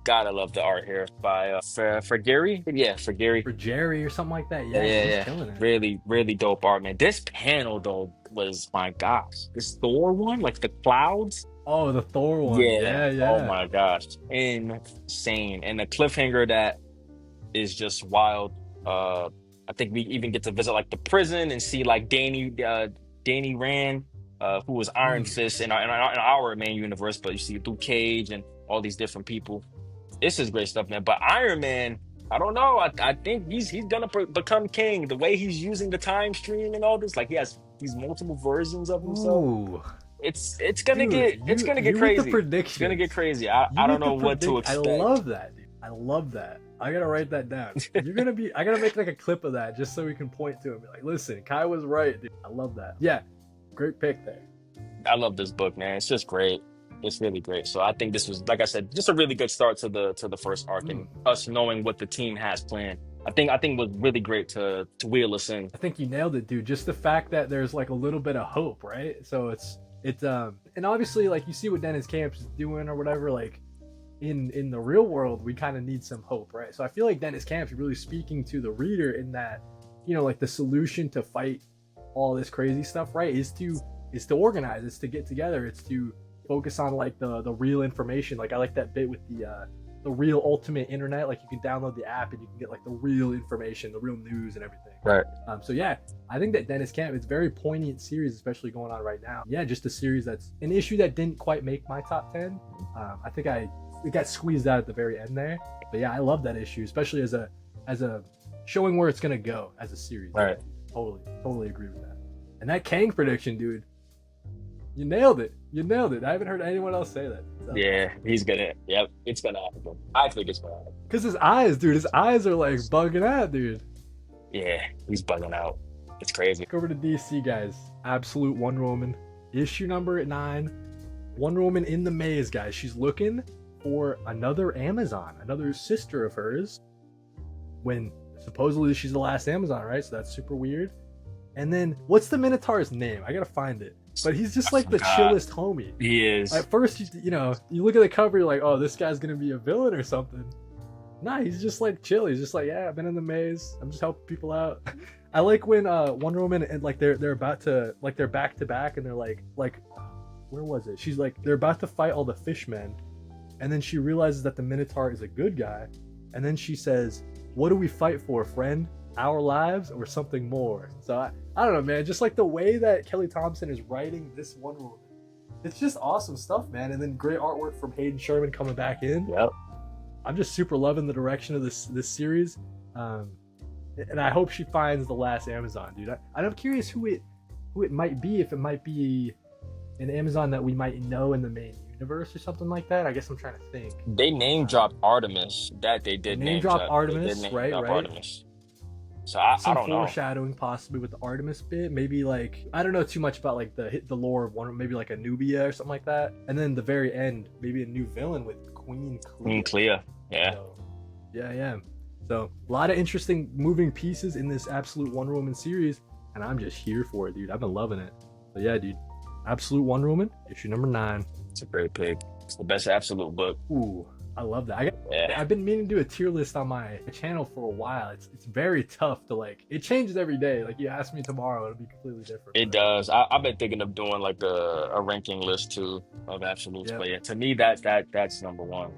Gotta love the art here by for Gary. Yeah, for Gary. For Jerry or something like that. Yeah, Yeah, he's yeah. killing it. Really, really dope art, man. This panel though was, my gosh, this Thor one, like the clouds. Oh, the Thor one. Yeah. Yeah. Oh my gosh, insane. And the cliffhanger that is just wild. I think we even get to visit like the prison and see like Danny Rand, who was Iron Fist in our main universe, but you see Luke Cage and all these different people. This is great stuff, man. But Iron Man, I don't know. I think he's gonna become king. The way he's using the time stream and all this, like he has these multiple versions of himself. Ooh. It's gonna Dude, get you with the crazy. predictions. It's gonna get crazy. I You don't with know the what to predict- expect. I love that, dude. I love that. I gotta write that down. I gotta make like a clip of that just so we can point to him. Be like, listen, Kai was right, dude. I love that. Yeah, great pick there. I love this book, man. It's just great. It's really great. So I think this was, like I said, just a really good start to the first arc, and us knowing what the team has planned. I think was really great to wheel us in. I think you nailed it, dude. Just the fact that there's like a little bit of hope, right? So it's and obviously like you see what Dennis Camps is doing or whatever, like in the real world we kind of need some hope, right? So I feel like Dennis Camps is really speaking to the reader in that, like the solution to fight all this crazy stuff, right, is to organize, it's to get together, it's to focus on like the real information. Like I like that bit with the real ultimate internet. Like you can download the app and you can get like the real information, the real news and everything. Right. So yeah, I think that Dennis Camp, it's a very poignant series, especially going on right now. Yeah, just a series that's an issue that didn't quite make my top 10. I think it got squeezed out at the very end there. But yeah, I love that issue, especially as a showing where it's gonna go as a series. Right. Totally agree with that. And that Kang prediction, dude. You nailed it. I haven't heard anyone else say that. So. Yeah, he's gonna. Yep, it's gonna happen. I think it's gonna happen. Cause his eyes are like bugging out, dude. Yeah, he's bugging out. It's crazy. Look over to DC, guys. Absolute Wonder Woman, issue number 9. Wonder Woman in the maze, guys. She's looking for another Amazon, another sister of hers, when supposedly she's the last Amazon, right? So that's super weird. And then what's the Minotaur's name? I gotta find it. But he's just I like the forgot. chillest homie. He is. At first, you look at the cover, you're like, oh, this guy's gonna be a villain or something. Nah, he's just like chill. He's just like, yeah, I've been in the maze. I'm just helping people out. I like when Wonder Woman and like they're about to like they're back to back and they're like where was it? She's like they're about to fight all the fishmen, and then she realizes that the Minotaur is a good guy, and then she says, "What do we fight for, friend? Our lives or something more?" So I don't know, man. Just like the way that Kelly Thompson is writing this Wonder Woman, it's just awesome stuff, man. And then great artwork from Hayden Sherman coming back in. Yep. I'm just super loving the direction of this series, and I hope she finds the last Amazon, dude. I'm curious who it might be. If it might be an Amazon that we might know in the main universe or something like that. I guess I'm trying to think. They name dropped Artemis. That they They did name name drop drop. They did Artemis, name right? drop Right. Artemis. So I Some don't know. foreshadowing possibly with the Artemis bit. Maybe like I don't know too much about like the lore of one. Maybe like a Nubia or something like that. And then the very end, maybe a new villain with Queen Queen Clea. Clea. Yeah. So, yeah. So a lot of interesting moving pieces in this Absolute Wonder Woman series, and I'm just here for it, dude. I've been loving it. So yeah, dude. Absolute Wonder Woman, issue number 9. It's a great pick. It's the best absolute book. Ooh, I love that. Yeah. I've been meaning to do a tier list on my channel for a while. It's very tough to like. It changes every day. Like you ask me tomorrow, it'll be completely different. It But does. I've been thinking of doing like a ranking list too of absolutes, yep. but yeah, to me that's number one.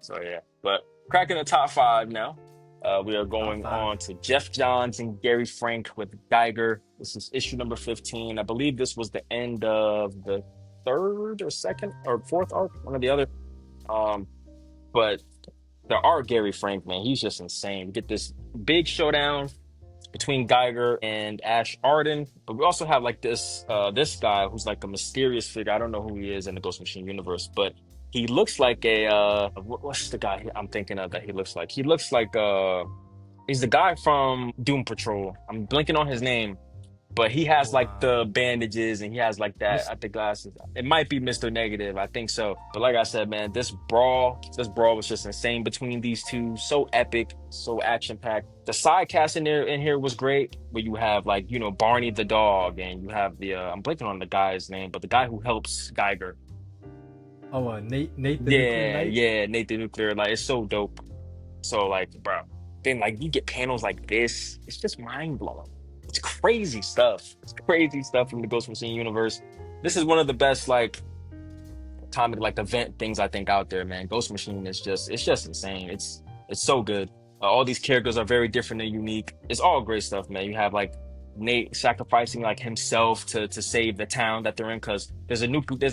So yeah, but cracking the top five now. We are Top going 5. on to Jeff Johns and Gary Frank with Geiger. This is issue number 15. I believe this was the end of the third or second or fourth arc, one or the other. Um, but the art Gary Frank, man, he's just insane. We get this big showdown between Geiger and Ash Arden. But we also have like this guy who's like a mysterious figure. I don't know who he is in the Ghost Machine universe, but he looks like a what's the guy I'm thinking of that he looks like? He looks like he's the guy from Doom Patrol. I'm blinking on his name, but he has Oh, like the bandages and he has like that Miss. at the glasses. It might be Mr. Negative, I think so. But like I said, man, this brawl was just insane between these two. So epic, so action packed. The side cast in here was great. Where you have like Barney the dog, and you have the I'm blanking on the guy's name, but the guy who helps Geiger. Oh, Nate the Nuclear Yeah, Knight. yeah, Nathan Nuclear. Like it's so dope. So like, bro, then like you get panels like this. It's just mind blowing. It's crazy stuff. It's crazy stuff from the Ghost Machine universe. This is one of the best like comic like event things I think out there, man. Ghost Machine is just insane. It's so good. All these characters are very different and unique. It's all great stuff, man. You have like Nate sacrificing like himself to save the town that they're in because there's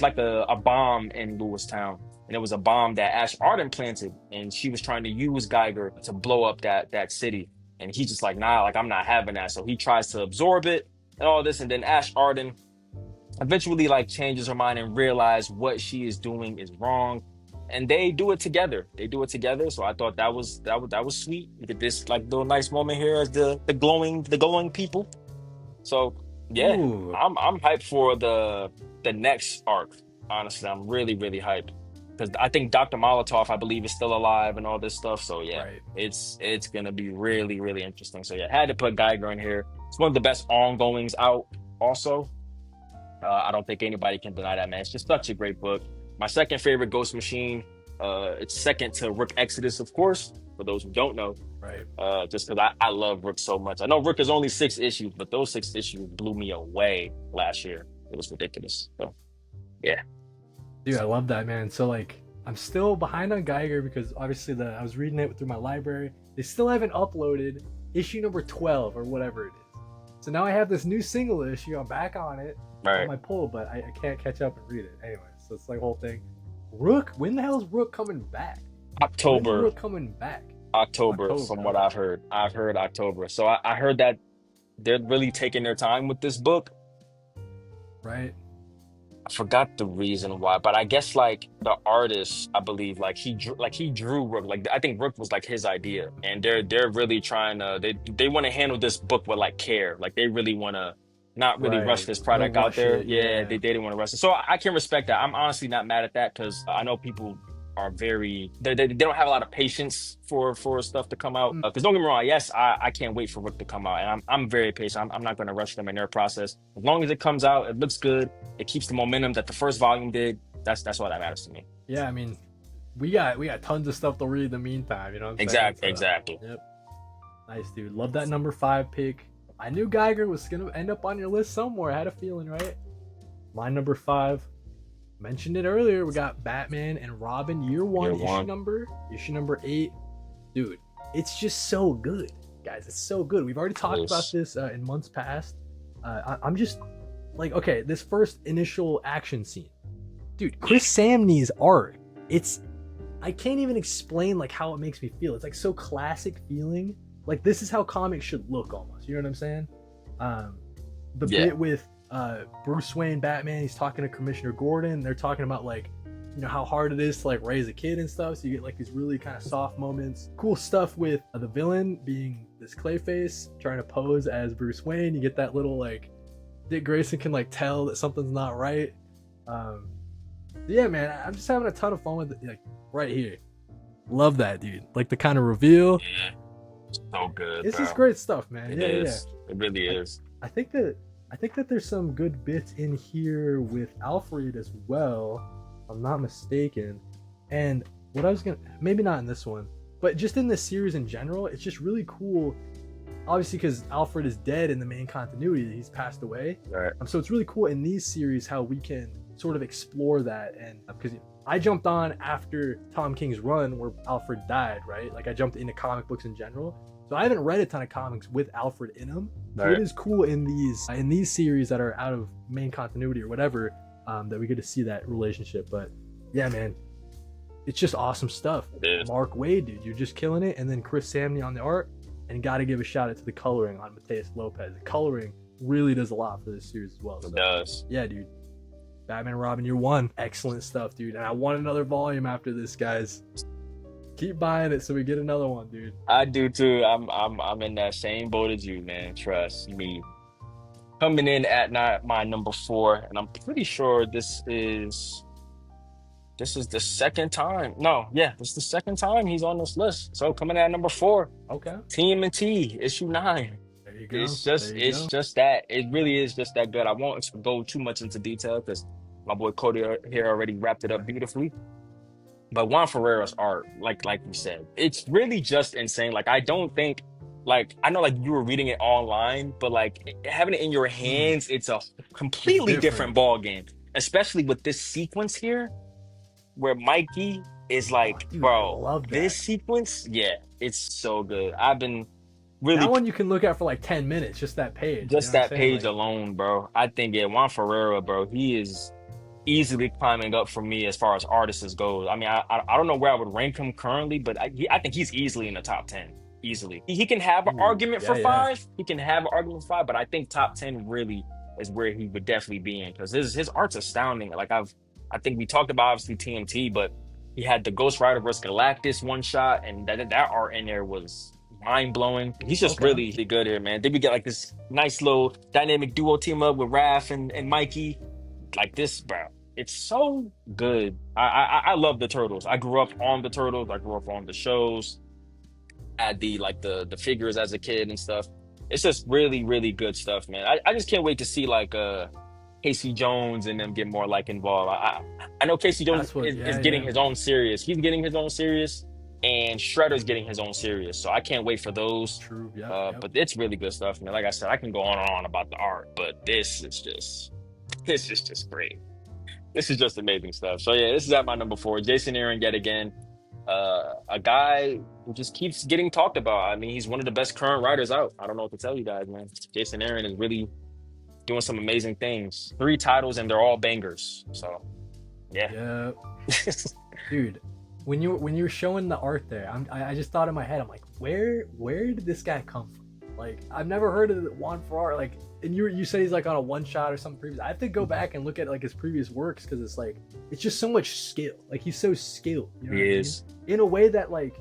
like a bomb in Lewistown, and it was a bomb that Ash Arden planted, and she was trying to use Geiger to blow up that city, and he's just like, nah, like I'm not having that. So he tries to absorb it and all this, and then Ash Arden eventually like changes her mind and realize what she is doing is wrong, and they do it together. So I thought that was sweet. You get this like little nice moment here as the glowing people. So yeah, Ooh, I'm hyped for the next arc. Honestly, I'm really really hyped because I think Dr. Molotov, I believe, is still alive and all this stuff. So yeah, right. it's gonna be really really interesting. So yeah, had to put Geiger in here. It's one of the best ongoings out. Also, I don't think anybody can deny that, man. It's just such a great book. My second favorite Ghost Machine. It's second to Rook Exodus, of course. For those who don't know, Right. just because I love Rook so much. I know Rook is only 6 issues, but those 6 issues blew me away last year. It was ridiculous. So yeah, Dude, I love that, man. So like I'm still behind on Geiger because obviously I was reading it through my library. They still haven't uploaded issue number 12 or whatever it is. So now I have this new single issue. I'm back on it on right. my pull, but I can't catch up and read it. Anyway, so it's like whole thing. Rook, when the hell is Rook coming back? When's October, Rook coming back? October, October. from what Okay. I've heard October. So I heard that they're really taking their time with this book. Right. I forgot the reason why, but I guess like the artist, I believe, like he drew Rook. Like I think Rook was like his idea, and they're really trying to they want to handle this book with like care. Like they really want to not really rush Right. this Don't product out rush there. it. Yeah, Yeah. they didn't want to rush it, so I can respect that. I'm honestly not mad at that because I know people are very they don't have a lot of patience for stuff to come out. Mm, Because don't get me wrong, yes, I can't wait for Rook to come out, and I'm very patient. I'm not going to rush them in their process. As long as it comes out, it looks good. It keeps the momentum that the first volume did. That's what that matters to me. yeah, I mean, we got tons of stuff to read in the meantime. You know what I'm saying? So, Exactly. yep, nice, dude. Love that number 5 pick. I knew Geiger was gonna end up on your list somewhere. I had a feeling, right? My number 5. Mentioned it earlier. We got Batman and Robin Year One, issue number 8. Dude, it's just so good, guys. It's so good. We've already talked about this in months past. I'm just like, okay, this first initial action scene, dude. Chris Samnee's art. I can't even explain like how it makes me feel. It's like so classic feeling. Like this is how comics should look almost. You know what I'm saying? The bit with Bruce Wayne, Batman, he's talking to Commissioner Gordon. They're talking about like, you know, how hard it is to like raise a kid and stuff. So you get like these really kind of soft moments. Cool stuff with the villain being this Clayface trying to pose as Bruce Wayne. You get that little like Dick Grayson can like tell that something's not right. Yeah, man, I'm just having a ton of fun with it. Like right here. Love that, dude. Like the kind of reveal. Yeah, so good. It's just great stuff, man. It is. It really is. I think that there's some good bits in here with Alfred as well, if I'm not mistaken. And what I was gonna, maybe not in this one, but just in this series in general, it's just really cool. Obviously, because Alfred is dead in the main continuity, he's passed away. Right. So it's really cool in these series how we can sort of explore that. And because I jumped on after Tom King's run where Alfred died, right? Like I jumped into comic books in general. So I haven't read a ton of comics with Alfred in them. So it is cool in these series that are out of main continuity or whatever, that we get to see that relationship. But yeah, man, it's just awesome stuff. Mark Waid, dude, you're just killing it. And then Chris Samnee on the art, and got to give a shout out to the coloring on Mateus Lopez. The coloring really does a lot for this series as well. So, it does. Yeah, dude. Batman and Robin Year One, excellent stuff, dude. And I want another volume after this, guys. Keep buying it so we get another one, dude. I do too. I'm in that same boat as you, man. Trust me. Coming in at my number 4, and I'm pretty sure this is the second time. No, yeah, this is the second time he's on this list. So coming in at number 4, Okay. TMNT issue 9. There you go. It's just that. It really is just that good. I won't go too much into detail because my boy Cody here already wrapped it up beautifully. But Juan Ferreira's art, like you said, it's really just insane. Like I don't think, like I know, like you were reading it online, but like having it in your hands, it's a completely different ball game. Especially with this sequence here, where Mikey is like, dude, bro, this sequence, yeah, it's so good. I've been really that one you can look at for like 10 minutes, just that page. Just that page like, alone, bro. I think Juan Ferreira, bro, he is easily climbing up for me as far as artists goes. I mean, I don't know where I would rank him currently, but I think he's easily in the top 10. Easily. He can have an argument for 5. He can have an argument for 5, but I think top 10 really is where he would definitely be in because his art's astounding. Like I think we talked about obviously TMT, but he had the Ghost Rider vs. Galactus one shot, and that art in there was mind blowing. He's just really good here, man. Then we get like this nice little dynamic duo team up with Raph and Mikey. Like this, bro. It's so good. I love the Turtles. I grew up on the Turtles. I grew up on the shows. Had the figures as a kid and stuff. It's just really, really good stuff, man. I just can't wait to see like Casey Jones and them get more like involved. I know Casey Jones is getting his own series. He's getting his own series, and Shredder's getting his own series. So I can't wait for those. True. But it's really good stuff, man. Like I said, I can go on and on about the art, but this is just great. This is just amazing stuff. So yeah, this is at my number 4. Jason Aaron yet again. A guy who just keeps getting talked about. I mean, he's one of the best current writers out. I don't know what to tell you guys, man. Jason Aaron is really doing some amazing things. 3 titles and they're all bangers. So yeah. Dude, when you were showing the art there, I just thought in my head, I'm like, where did this guy come from? Like, I've never heard of Juan Ferrara. Like, and you said he's like on a one shot or something previous. I have to go back and look at like his previous works because it's like it's just so much skill. Like he's so skilled. You know he is in a way that like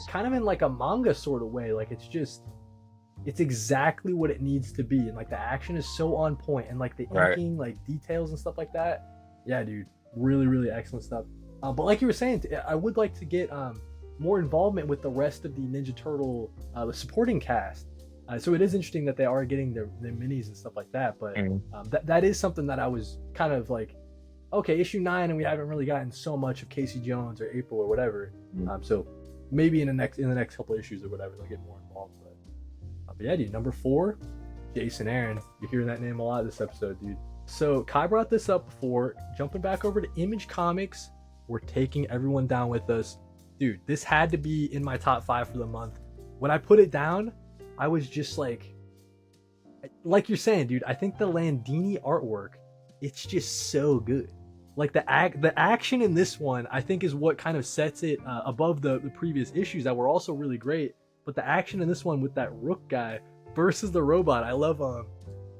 kind of in like a manga sort of way. Like it's exactly what it needs to be, and like the action is so on point, and like the inking, like details and stuff like that. Yeah, dude, really, really excellent stuff. But like you were saying, I would like to get more involvement with the rest of the Ninja Turtle the supporting cast. So it is interesting that they are getting their minis and stuff like that. But Mm. that is something that I was kind of like, okay, issue 9, and we haven't really gotten so much of Casey Jones or April or whatever. So maybe in the next couple issues or whatever, they'll get more involved. But yeah, dude, number 4, Jason Aaron. You're hearing that name a lot this episode, dude. So Kai brought this up before. Jumping back over to Image Comics, we're taking everyone down with us. Dude, this had to be in my top 5 for the month. When I put it down, I was just like you're saying, dude, I think the Landini artwork, it's just so good. Like the action in this one, I think is what kind of sets it above the previous issues that were also really great. But the action in this one with that Rook guy versus the robot, I love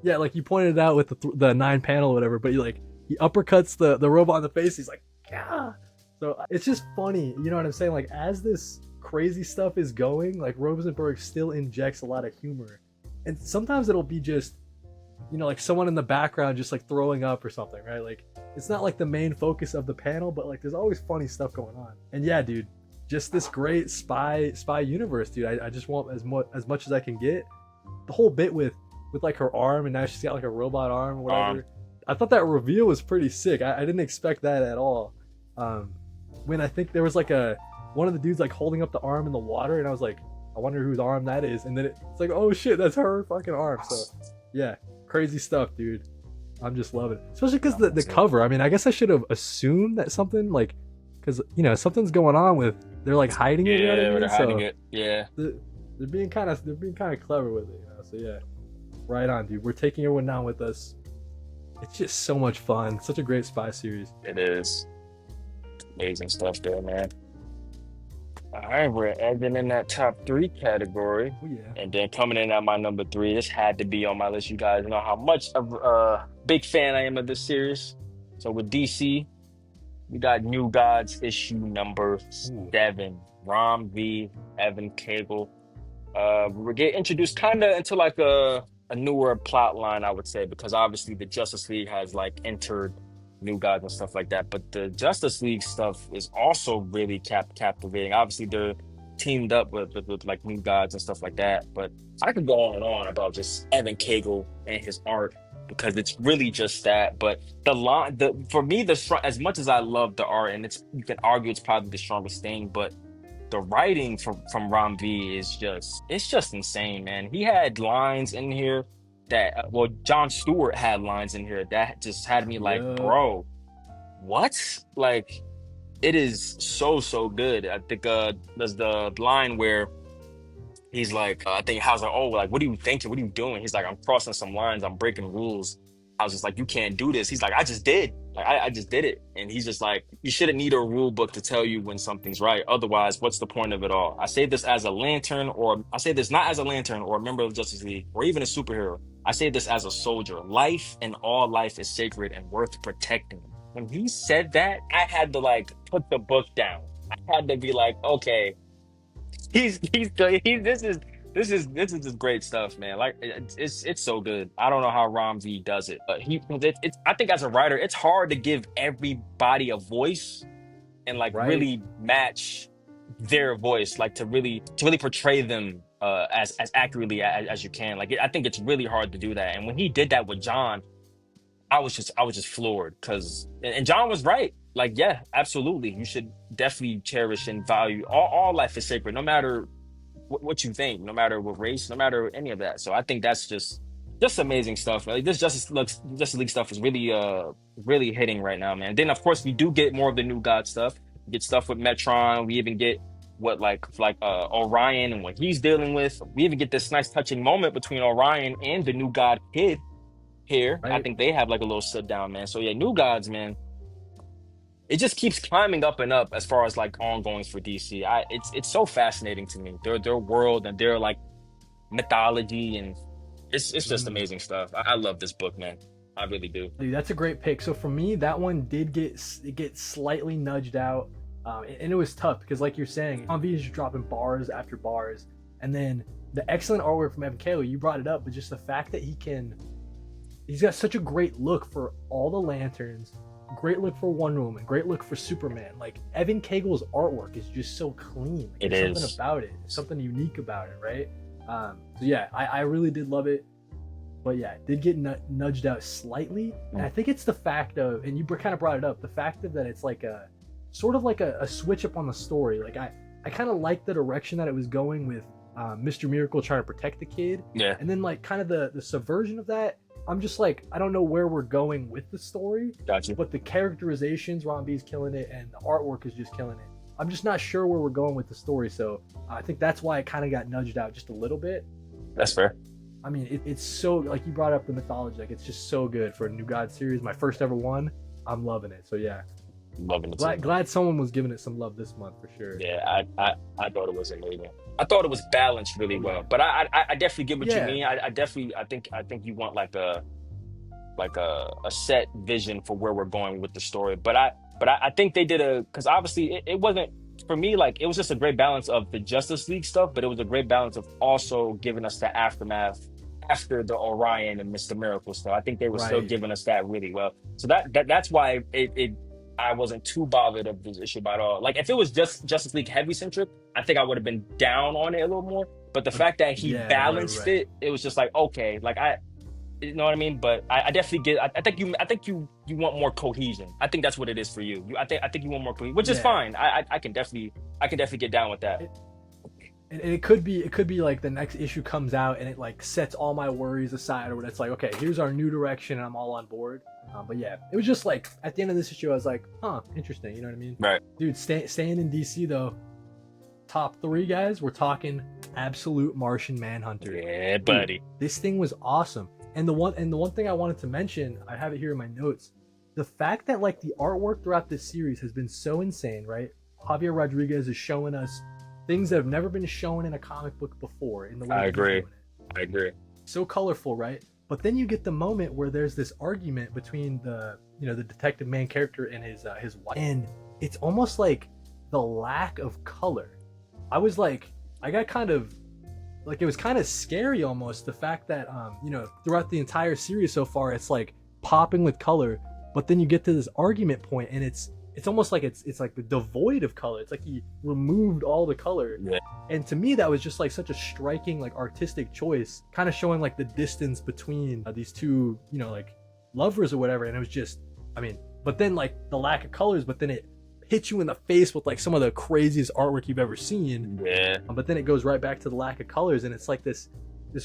yeah, like you pointed out with the 9 panel or whatever, but he uppercuts the robot in the face. He's like, yeah. So it's just funny, you know what I'm saying? Like as this crazy stuff is going, like Rosenberg still injects a lot of humor, and sometimes it'll be just, like someone in the background just like throwing up or something, right? Like it's not like the main focus of the panel, but like there's always funny stuff going on. And yeah, dude, just this great spy universe, dude. I just want as much as I can get. The whole bit with like her arm, and now she's got like a robot arm or whatever. I thought that reveal was pretty sick. I didn't expect that at all. When I think there was like one of the dudes like holding up the arm in the water, and I was like, I wonder whose arm that is. And then it's like, oh shit, that's her fucking arm. So yeah, crazy stuff, dude. I'm just loving it, especially because the cover. I mean, I guess I should have assumed that something like, because something's going on with, they're like hiding it. Yeah, they're hiding it. Yeah, they're being kind of clever with it. So yeah, right on, dude. We're taking everyone down with us. It's just so much fun. Such a great spy series. it is. Amazing stuff there, man. All right, we're ending in that top 3 category. Oh yeah. And then coming in at my number 3, this had to be on my list. You guys know how much of a big fan I am of this series. So with DC, we got New Gods issue number 7, Rom V, Evan Cagle. We get introduced kind of into like a newer plot line, I would say, because obviously the Justice League has like entered New Gods and stuff like that. But the Justice League stuff is also really captivating. Obviously, they're teamed up with like New Gods and stuff like that. But I could go on and on about just Evan Cagle and his art, because it's really just that. But for me, as much as I love the art, and you can argue it's probably the strongest thing, but the writing from Ram V is just insane, man. He had lines in here that John Stewart had lines in here that just had me like, bro, what? Like, it is so good. I think there's the line where he's like, I think how's like, oh, like, what are you thinking? What are you doing? He's like, I'm crossing some lines, I'm breaking rules. I was just like, you can't do this. He's like, I just did. Like, I just did it. And he's just like, you shouldn't need a rule book to tell you when something's right. Otherwise, what's the point of it all? I say this as a lantern, or I say this not as a lantern or a member of Justice League or even a superhero. I say this as a soldier. Life and all life is sacred and worth protecting. When he said that, I had to like put the book down. I had to be like, okay, he's this is just great stuff, man. Like it's so good. I don't know how Ramsey does it, but it's I think as a writer, it's hard to give everybody a voice and like Right. really match their voice, like to really portray them as accurately as you can. Like I think it's really hard to do that. And when he did that with John, I was just floored, because and John was right. Like, yeah, absolutely. You should definitely cherish and value all life is sacred, no matter what you think, no matter what race, no matter any of that. So I think that's just amazing stuff. Like this Justice League stuff is really hitting right now, man. Then of course we do get more of the New God stuff. We get stuff with Metron. We even get what like Orion and what he's dealing with. We even get this nice touching moment between Orion and the New God kid here. I Right. think they have like a little sit down, man. So yeah, New Gods, man. It just keeps climbing up and up as far as like ongoings for DC. It's so fascinating to me. Their world and their like mythology, and it's just amazing stuff. I love this book, man. I really do. Dude, that's a great pick. So for me, that one did get slightly nudged out, and it was tough because, like you're saying, V is just dropping bars after bars, and then the excellent artwork from Evan Cagle, you brought it up, but just the fact that he's got such a great look for all the lanterns, great look for Wonder Woman, great look for Superman. Like Evan Cagle's artwork is just so clean. Like, It there's something is. about it, something unique about it, right? So yeah, I really did love it, but yeah, it did get nudged out slightly, and I think it's the fact of, and you kind of brought it up, the fact of that it's like a sort of like a switch up on the story. Like I kind of like the direction that it was going with Mr. Miracle trying to protect the kid, Yeah, and then like kind of the subversion of that. I'm just like, I don't know where we're going with the story, got you. but the characterizations, Ron B's killing it, and the artwork is just killing it. I'm just not sure where we're going with the story, so I think that's why it kind of got nudged out just a little bit. That's fair. I mean, it's so, like you brought up the mythology, like it's just so good for a New God series. My first ever one, I'm loving it. So yeah, Loving it. glad someone was giving it some love this month for sure. Yeah, I thought it was amazing. I thought it was balanced really well, but I definitely get what you Yeah, mean. I definitely I think you want like a set vision for where we're going with the story. But I think they did because obviously it wasn't for me, like it was just a great balance of the Justice League stuff, but it was a great balance of also giving us the aftermath after the Orion and Mr. Miracle stuff. I think they were still right. giving us that really well. So that's why it I wasn't too bothered of this issue at all. Like if it was just Justice League heavy centric, I think I would have been down on it a little more. But the fact that he Yeah, balanced right. it was just like okay, like you know what I mean? But I definitely get. I think you want more cohesion. I think that's what it is for you. I think you want more cohesion, which is Yeah. fine. I can definitely get down with that. And it could be like the next issue comes out and it like sets all my worries aside, or it's like, okay, here's our new direction and I'm all on board. But yeah, it was just like at the end of this issue I was like, huh, interesting, you know what I mean? Right. Dude, staying in DC though, top three guys, we're talking absolute Martian Manhunter. Yeah, Dude, buddy. this thing was awesome. And the one thing I wanted to mention, I have it here in my notes, the fact that like the artwork throughout this series has been so insane, right? Javier Rodriguez is showing us things that have never been shown in a comic book before in the way I that he's agree. doing it. I agree. So colorful, right? But then you get the moment where there's this argument between the detective main character and his wife, and it's almost like the lack of color. I was like, I got kind of like, it was kind of scary almost, the fact that throughout the entire series so far it's like popping with color, but then you get to this argument point and it's almost like it's like devoid of color. It's like he removed all the color. Yeah. And to me that was just like such a striking like artistic choice, kind of showing like the distance between these two like lovers or whatever. And it was just, I mean, but then like the lack of colors, but then it hits you in the face with like some of the craziest artwork you've ever seen. Yeah. But then it goes right back to the lack of colors, and it's like this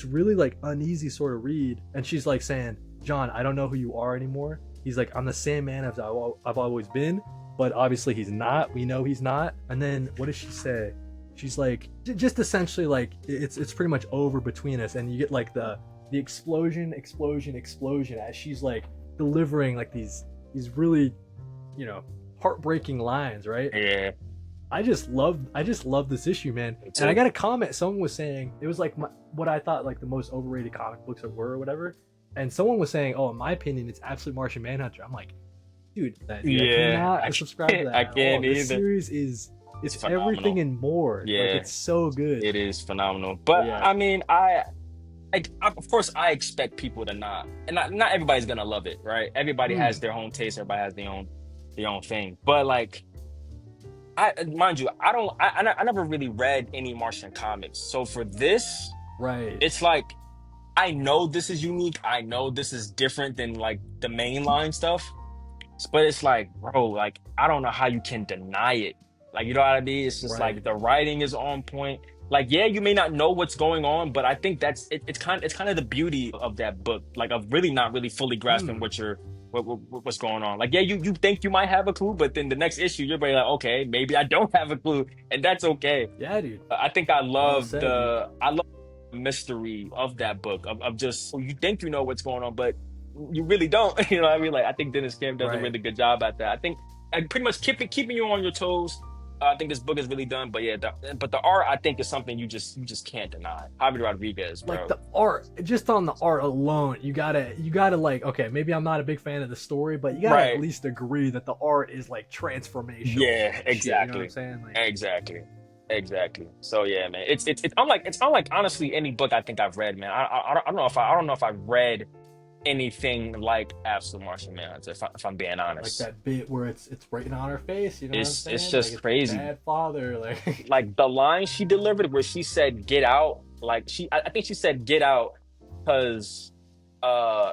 really like uneasy sort of read. And she's like saying, John, I don't know who you are anymore. He's like, I'm the same man as I've always been, but obviously he's not. We know he's not. And then what does she say? She's like, just essentially like it's pretty much over between us. And you get like the explosion as she's like delivering like these really heartbreaking lines, right? Yeah. I just love this issue, man. And I got a comment. Someone was saying it was like what I thought like the most overrated comic books were or whatever. And someone was saying, oh, in my opinion, it's absolute Martian Manhunter. I'm like, dude, I cannot subscribe to that. I can't either. This series it's phenomenal. everything and more. Yeah. Like, it's so good. It is phenomenal. But Yeah. I mean, I of course I expect people to not everybody's gonna love it, right? Everybody has their own taste. Everybody has their own thing. But like, mind you, I never really read any Martian comics. So for this, Right. it's like I know this is unique. I know this is different than like the mainline stuff. But it's like, bro, like I don't know how you can deny it. Like, you know what I mean? It's just Right. like the writing is on point. Like, yeah, you may not know what's going on, but I think that's it, it's kind of the beauty of that book, like of really not really fully grasping what's going on. Like, yeah, you think you might have a clue, but then the next issue you're like, okay, maybe I don't have a clue, and that's okay. Yeah, dude. I think I Well love said, dude. the mystery of that book of just you think you know what's going on, but you really don't. You know what I mean? Like I think Dennis Kim does a Right. really good job at that. I think pretty much keeping you on your toes. I think this book is really done, but yeah, but the art I think is something you just can't deny. Javier Rodriguez, Like bro. the art, just on the art alone, you gotta like, okay, maybe I'm not a big fan of the story, but you gotta at Right. least agree that the art is like transformational. Yeah, Shit, exactly. you know what I'm saying? Like, Exactly. So yeah, man. It's unlike honestly any book I think I've read, man. I don't know if I don't know if I've read anything like Absolute Martian Manhunter, if I'm being Like honest. that bit where it's written on her face. You know what I'm It's saying? Like just it's the crazy. bad father. Like Like the line she delivered where she said "get out," like I think she said "get out" because uh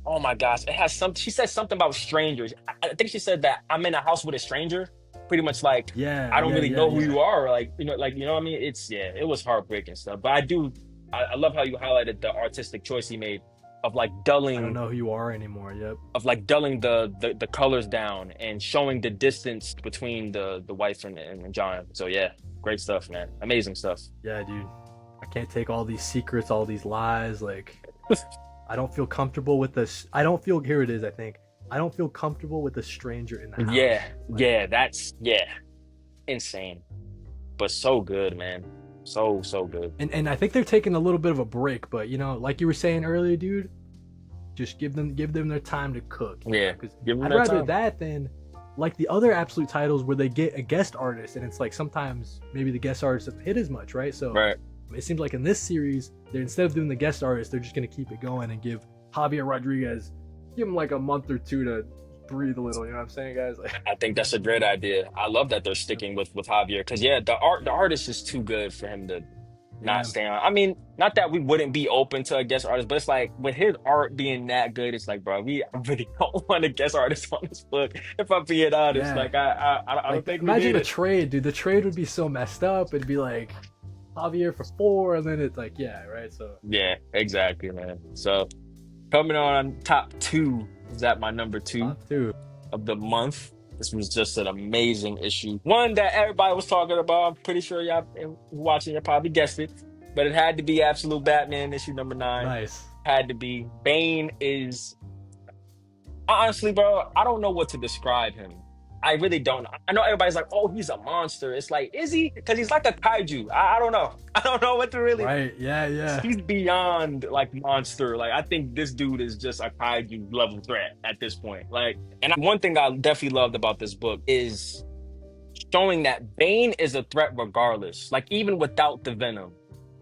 oh my gosh, it has some she said something about strangers. I think she said that I'm in a house with a stranger, pretty much like yeah, I don't yeah, really yeah, know who yeah. you are, like you know what I mean. It's yeah, it was heartbreaking stuff, but I love how you highlighted the artistic choice he made of like I don't dulling know who you are anymore. Yep. the colors down and showing the distance between the wife and John. So yeah, great stuff, man. Amazing stuff. Yeah, dude. I can't take all these secrets, all these lies. Like I don't feel comfortable with this. I don't feel here it is. I think I don't feel comfortable with a stranger in the Yeah, house. Like yeah, that's yeah, insane, but so good, man. So good. and I think they're taking a little bit of a break, but you know, like you were saying earlier, dude, just give them their time to cook, you know, Yeah, because give him I'd that rather time. that than like the other absolute titles where they get a guest artist and it's like sometimes maybe the guest artists don't hit as much, right? So Right. it seems like in this series, they're instead of doing the guest artist, they're just gonna keep it going and give Javier Rodriguez give him like a month or two to breathe a little. You know what I'm saying, guys? Like, I think that's a great idea. I love that they're sticking with Javier because yeah, the artist is too good for him to not yeah, stay on. I mean, not that we wouldn't be open to a guest artist, but it's like with his art being that good, it's like, bro, we really don't want a guest artist on this book. If I'm being honest, yeah. like I don't Like think we imagine need the it. trade, dude. The trade would be so messed up. It'd be like Javier for four, and then it's like, yeah, right. So Yeah, exactly, man. So coming on top two is at my number two top two. of the month. This was just an amazing issue. One that everybody was talking about. I'm pretty sure y'all watching, you probably guessed it, but it had to be Absolute Batman issue number 9. Nice. Had to be. Bane is honestly, bro, I don't know what to describe him. I really don't. I know everybody's like, "Oh, he's a monster." It's like, is he? Because he's like a kaiju. I don't know. I don't know what to really. Right. Yeah. Yeah. He's beyond like monster. Like I think this dude is just a kaiju level threat at this point. Like, and one thing I definitely loved about this book is showing that Bane is a threat regardless. Like even without the venom,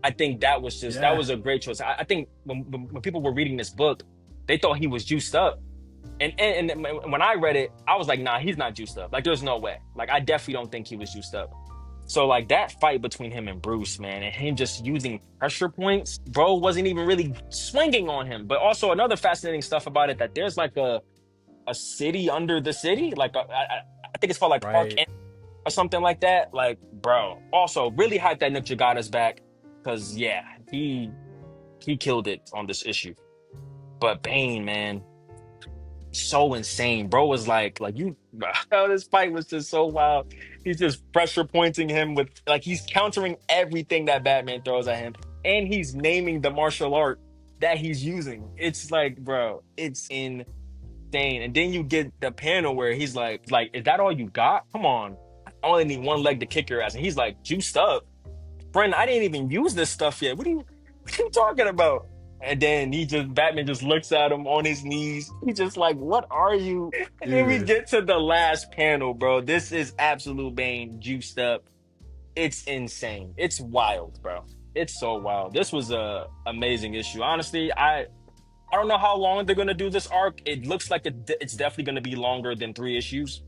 I think that Yeah. was a great choice. I think when people were reading this book, they thought he was juiced up. And when I read it, I was like, nah, he's not juiced up. Like, there's no way. Like, I definitely don't think he was juiced up. So, like, that fight between him and Bruce, man, and him just using pressure points, bro wasn't even really swinging on him. But also, another fascinating stuff about it that there's like a city under the city. Like, I think it's called like Park Right. or something like that. Like, bro, also really hyped that Nick Jagada's back because, yeah, he killed it on this issue. But Bane, man, so insane. Bro was like you oh, this fight was just so wild. He's just pressure pointing him with like he's countering everything that Batman throws at him. And he's naming the martial art that he's using. It's like, bro, it's insane. And then you get the panel where he's like, is that all you got? Come on. I only need one leg to kick your ass. And he's like, juiced up. Friend, I didn't even use this stuff yet. What are you talking about? And then Batman just looks at him on his knees. He's just like, what are you? And then we Dude. get to the last panel, bro. This is Absolute Bane juiced up. It's insane. It's wild, bro. It's so wild. This was a amazing issue. Honestly, I don't know how long they're gonna do this arc. It looks like it's definitely gonna be longer than 3 issues.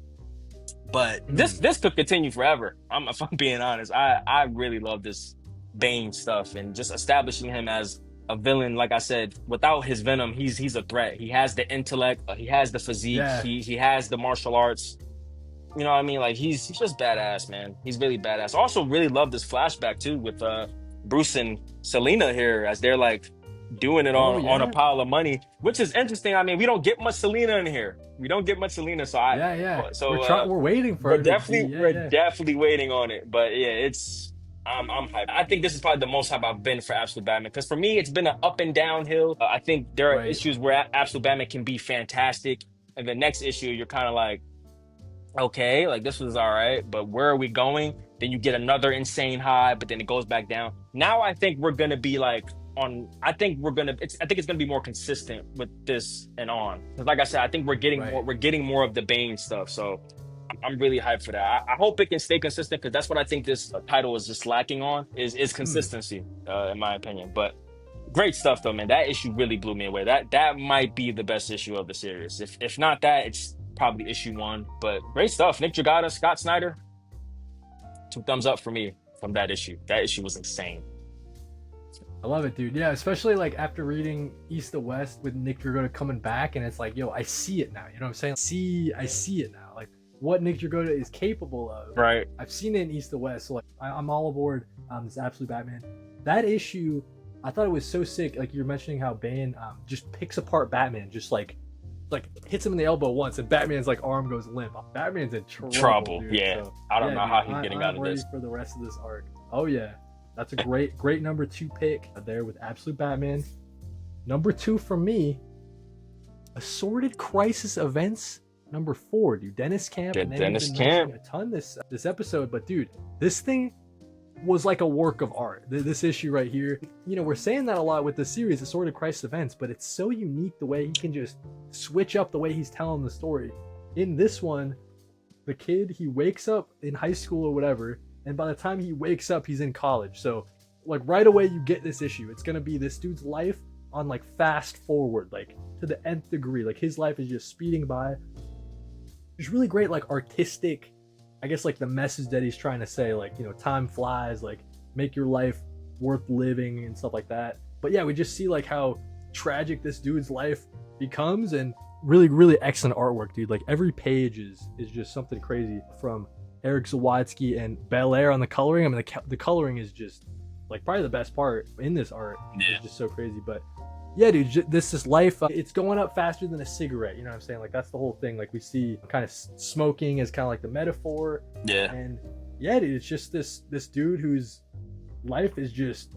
But Mm. this could continue forever. If I'm being honest, I really love this Bane stuff and just establishing him as a villain. Like I said, without his venom, he's a threat. He has the intellect, he has the physique, Yeah. he has the martial arts. You know what I mean? Like he's just badass, man. He's really badass. Also, really love this flashback too with Bruce and Selena here as they're like doing it Oh on a yeah. pile of money, which is interesting. I mean, we don't get much Selena in here. We don't get much Selena, Yeah. Yeah. We're so trying. We're waiting for her to be. Yeah. we're Yeah. definitely waiting on it. But yeah, it's I'm hyped. I think this is probably the most hype I've been for Absolute Batman because for me it's been an up and downhill. I think there are Right. issues where Absolute Batman can be fantastic, and the next issue you're kind of like, okay, like this was all right, but where are we going? Then you get another insane high, but then it goes back down. Now I think we're gonna be like on. I think it's gonna be more consistent with this and on. 'Cause like I said, I think Right. we're getting more of the Bane stuff. So I'm really hyped for that. I hope it can stay consistent because that's what I think this title is just lacking on is Hmm. consistency, in my opinion. But Great stuff though, man. That issue really blew me away. That might be the best issue of the series. If not that, it's probably issue one. But great stuff. Nick Dragotta, Scott Snyder, two thumbs up for me from that issue. That issue was insane. I love it, dude. Yeah, especially like after reading East to West with Nick Dragotta coming back, and it's like, yo, I see it now. You know what I'm saying? I see it now. Like what Nick Dragotta is capable of. Right. I've seen it in East to West, so like I'm all aboard. This Absolute Batman. That issue, I thought it was so sick. Like you're mentioning how Bane just picks apart Batman, just like hits him in the elbow once, and Batman's like arm goes limp. Batman's in trouble. Dude. Yeah. So, I don't yeah, know dude, how he's getting out I'm of ready this. for the rest of this arc. Oh yeah. That's a great number 2 pick there with Absolute Batman. Number 2 for me, Assorted Crisis Events number 4, dude. Dennis Camp. Yeah, and then Dennis we've been Camp. mentioning a ton this episode, but dude, this thing was like a work of art. This issue right here. You know, we're saying that a lot with the series, Assorted Crisis Events, but it's so unique the way he can just switch up the way he's telling the story. In this one, the kid, he wakes up in high school or whatever, and by the time he wakes up, he's in college. So, like, right away, you get this issue. It's going to be this dude's life on, like, fast forward, like, to the nth degree. Like, his life is just speeding by. It's really great, like, artistic, I guess, like, the message that he's trying to say. Like, you know, time flies, like, make your life worth living and stuff like that. But, yeah, we just see, like, how tragic this dude's life becomes, and really, really excellent artwork, dude. Like, every page is just something crazy from Eric Zawadzki and Belair on the coloring. I mean, the coloring is just like probably the best part in this art. Yeah. It's just so crazy. But yeah, dude, this life, it's going up faster than a cigarette. You know what I'm saying? Like that's the whole thing. Like we see kind of smoking as kind of like the metaphor. Yeah. And yeah, dude, it's just this dude whose life is just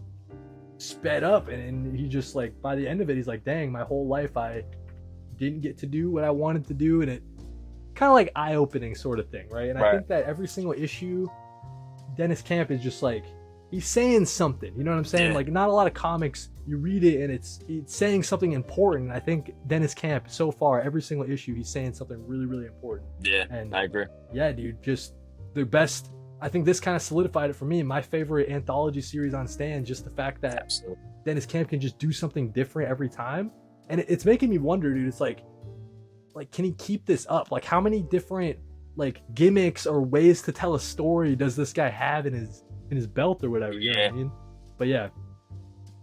sped up, and he just like by the end of it, he's like, dang, my whole life I didn't get to do what I wanted to do, and it kind of like eye-opening sort of thing, right? And I think that every single issue, Dennis Camp is just like he's saying something, you know what I'm saying? Yeah. Like not a lot of comics, you read it and it's saying something important. I think Dennis Camp so far, every single issue, he's saying something really, really important. Yeah, and I agree. Yeah, dude, just the best. I think this kind of solidified it for me. My favorite anthology series on Stan, just the fact that Absolutely. Dennis Camp can just do something different every time, and it's making me wonder, dude. It's like can he keep this up? Like how many different like gimmicks or ways to tell a story does this guy have in his belt or whatever? You know what I mean? But yeah,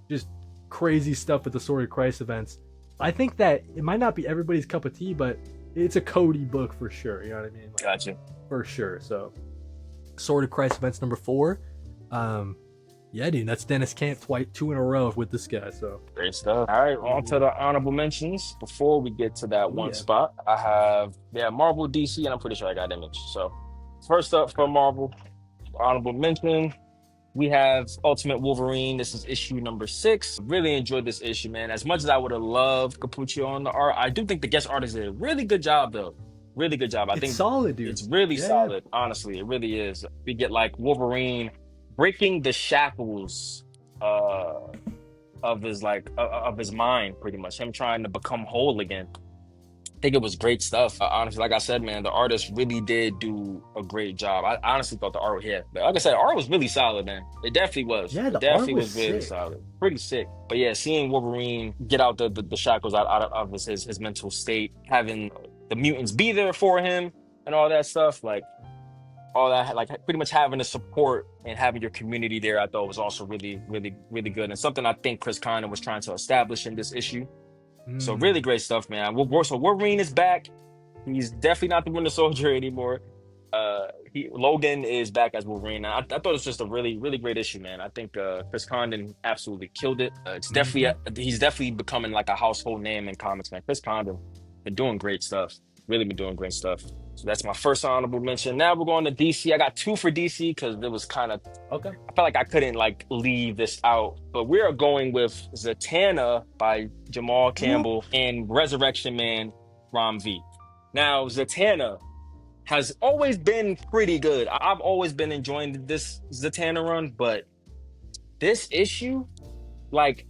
just crazy stuff with the Assorted Crisis Events. I think that it might not be everybody's cup of tea, but it's a Cody book for sure. You know what I mean? Like, Gotcha. For sure. So Assorted Crisis Events number 4. Yeah, dude, that's Dennis Camp 2 in a row with this guy. So great stuff. All right, on to the honorable mentions. Before we get to that one spot, I have Marvel, DC, and I'm pretty sure I got Image. So first up for Marvel, honorable mention, we have Ultimate Wolverine. This is issue number 6. Really enjoyed this issue, man. As much as I would have loved Capuccio on the art, I do think the guest artist did a really good job, though. Really good job. I think solid, dude. It's really solid. Honestly, it really is. We get like Wolverine breaking the shackles of his of his mind, pretty much him trying to become whole again. I think it was great stuff. Honestly, like I said, man, the artist really did do a great job. I honestly thought the art, like I said, the art was really solid, man. It definitely was. Yeah, the definitely art was really sick. solid, pretty sick. But yeah, seeing Wolverine get out the shackles out of his mental state, having the mutants be there for him and all that stuff, like all that, like pretty much having the support and having your community there, I thought was also really, really, really good, and something I think Chris Condon was trying to establish in this issue. So really great stuff, man. So Wolverine is back. He's definitely not the Winter Soldier anymore. Logan is back as Wolverine. I thought it was just a really, really great issue, man. I think Chris Condon absolutely killed it. It's definitely he's definitely becoming like a household name in comics, man. Chris Condon been doing great stuff. Really been doing great stuff. So that's my first honorable mention. Now we're going to DC. I got 2 for DC because it was kind of okay. I felt like I couldn't like leave this out, but we are going with Zatanna by Jamal Campbell and Resurrection Man Ram V. Now Zatanna has always been pretty good. I've always been enjoying this Zatanna run, but this issue, like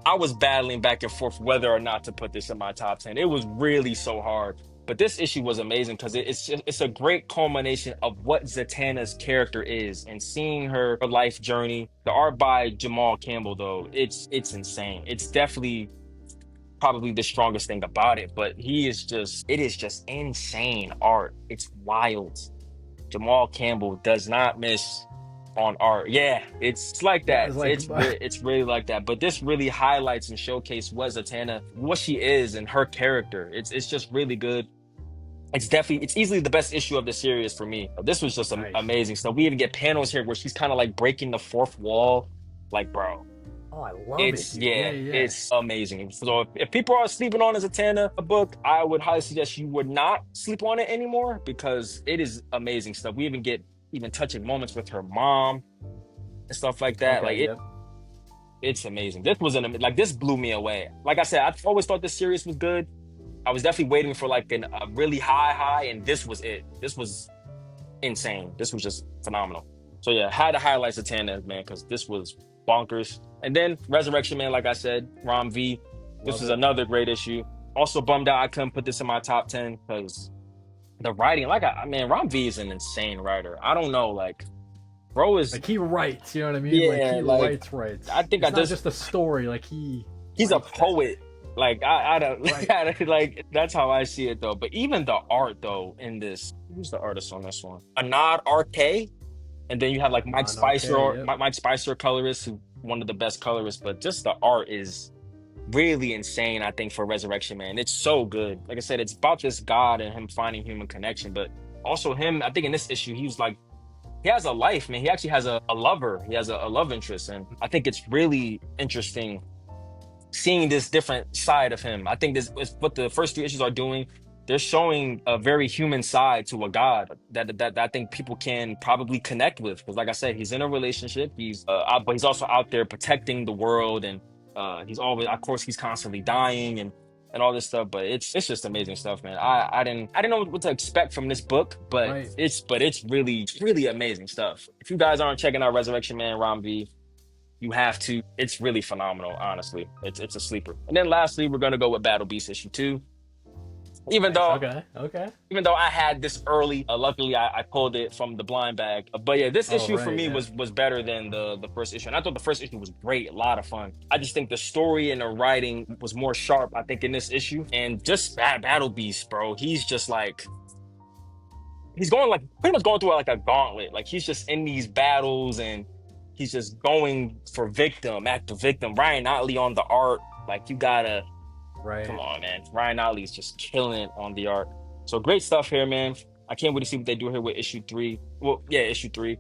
I was battling back and forth whether or not to put this in my top 10. It was really so hard But this issue was amazing because it's a great culmination of what Zatanna's character is, and seeing her life journey. The art by Jamal Campbell, though, it's insane. It's definitely probably the strongest thing about it, but it is just insane art. It's wild. Jamal Campbell does not miss on art. Yeah, it's like Yeah, that. it's like It's really like that. But this really highlights and showcases what Zatanna, what she is and her character. It's just really good. It's easily the best issue of the series for me. This was just nice. amazing stuff. We even get panels here where she's kind of like breaking the fourth wall. Like, bro, Oh, I love it, dude. Yeah, yeah, yeah. it's amazing. So if people are sleeping on a Zatanna book, I would highly suggest you would not sleep on it anymore because it is amazing stuff. We even get even touching moments with her mom and stuff like that. Okay, Like yep. it's amazing. This was like this blew me away. Like I said, I've always thought this series was good. I was definitely waiting for like a really high, and this was it. This was insane. This was just phenomenal. So yeah, had to highlight Zatanna, man, because this was bonkers. And then Resurrection Man, like I said, Rom V. This Love was it. another great issue. Also bummed out I couldn't put this in my top 10 because the writing, like I mean, Rom V is an insane writer. I don't know, like bro is Like he writes, you know what I mean? Like yeah, he like writes. I think I It's not just just a story. Like he he's a writes that poet. shit. Like I don't Right. like that's how I see it though. But even the art though in this, who's the artist on this one? Anad RK. And then you have like Mike On Spicer, okay, or yep. Mike Spicer, colorist, who one of the best colorists. But just the art is really insane. I think for Resurrection Man, it's so good. Like I said, it's about this God and him finding human connection, but also him. I think in this issue, he was like he has a life, man. He actually has a lover. He has a love interest, and I think it's really interesting seeing this different side of him. I think this is what the first three issues are doing. They're showing a very human side to a god that I think people can probably connect with. Because, like I said, he's in a relationship. He's but he's also out there protecting the world, and he's always, of course, he's constantly dying and all this stuff. But it's just amazing stuff, man. I didn't know what to expect from this book, but Right. it's really amazing stuff. If you guys aren't checking out Resurrection Man, Rom V, you have to. It's really phenomenal, honestly. It's a sleeper. And then lastly, we're gonna go with Battle Beast issue 2. Even Nice. though Okay. Okay. even though I had this early, luckily I pulled it from the blind bag. But yeah, this Oh issue for right, me yeah. was better than the first issue. And I thought the first issue was great, a lot of fun. I just think the story and the writing was more sharp, I think, in this issue. And just Battle Beast, bro. He's just like he's going like pretty much going through like a gauntlet. Like he's just in these battles and he's just going for victim after victim. Ryan Otley on the art, like you gotta come Right. on, man. Ryan Otley's just killing it on the art. So great stuff here, man. I can't wait to see what they do here with issue 3. Well, yeah, issue 3.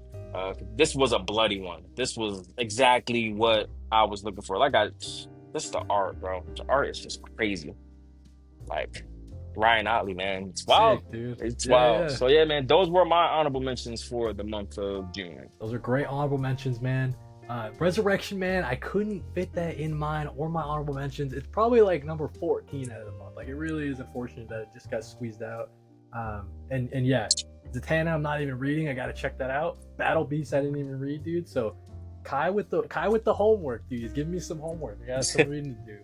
This was a bloody one. This was exactly what I was looking for. This is the art, bro. The art is just crazy. Like Ryan Otley, man. It's wild. Sick, dude. It's Yeah, wild. yeah. So yeah, man, those were my honorable mentions for the month of June. Those are great honorable mentions, man. Resurrection Man, I couldn't fit that in mine or my honorable mentions. It's probably like number 14 out of the month. Like it really is unfortunate that it just got squeezed out. And yeah, Zatanna, I'm not even reading. I gotta check that out. Battle Beast, I didn't even read, dude. So Kai with the homework, dude. He's giving me some homework. I got some reading to do.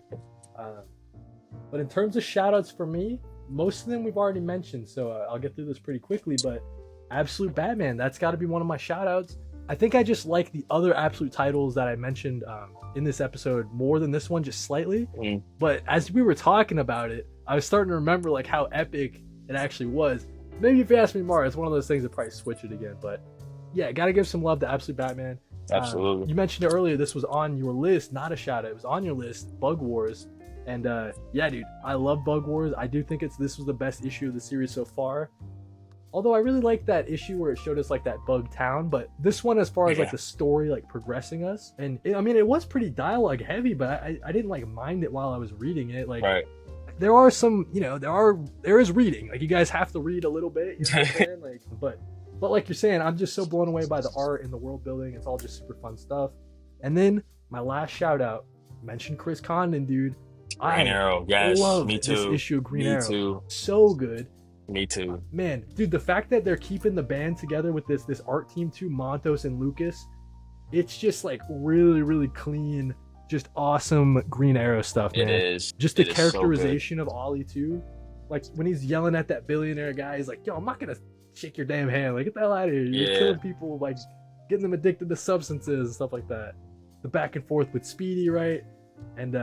But in terms of shoutouts for me, most of them we've already mentioned, so I'll get through this pretty quickly. But Absolute Batman, that's got to be one of my shoutouts. I think I just like the other Absolute titles that I mentioned in this episode more than this one, just slightly. Mm. But as we were talking about it, I was starting to remember like how epic it actually was. Maybe if you ask me more, it's one of those things that probably switch it again. But yeah, gotta give some love to Absolute Batman. Absolutely. You mentioned it earlier. This was on your list, not a shout out. It was on your list, Bug Wars. And yeah, dude, I love Bug Wars. I do think this was the best issue of the series so far. Although I really like that issue where it showed us like that bug town, but this one, as far as like the story, like progressing us, and I mean, it was pretty dialogue heavy, but I didn't like mind it while I was reading it. Like, Right. there are some, there is reading. Like, you guys have to read a little bit, you know what I'm saying? Like, but like you're saying, I'm just so blown away by the art and the world building. It's all just super fun stuff. And then my last shout out, mention Chris Condon, dude. Green Arrow, yes, me too. This issue of Green Arrow. Me too. So good. Me too. Man, dude, the fact that they're keeping the band together with this art team too, Montos and Lucas, it's just like really, really clean, just awesome Green Arrow stuff, man. It is. Just the It is so characterization of Ollie too. like when he's yelling at that billionaire guy, he's like, "Yo, I'm not gonna shake your damn hand. Like, get the hell out of here. You're Yeah, killing people, like getting them addicted to substances and stuff like that." The back and forth with Speedy, right? And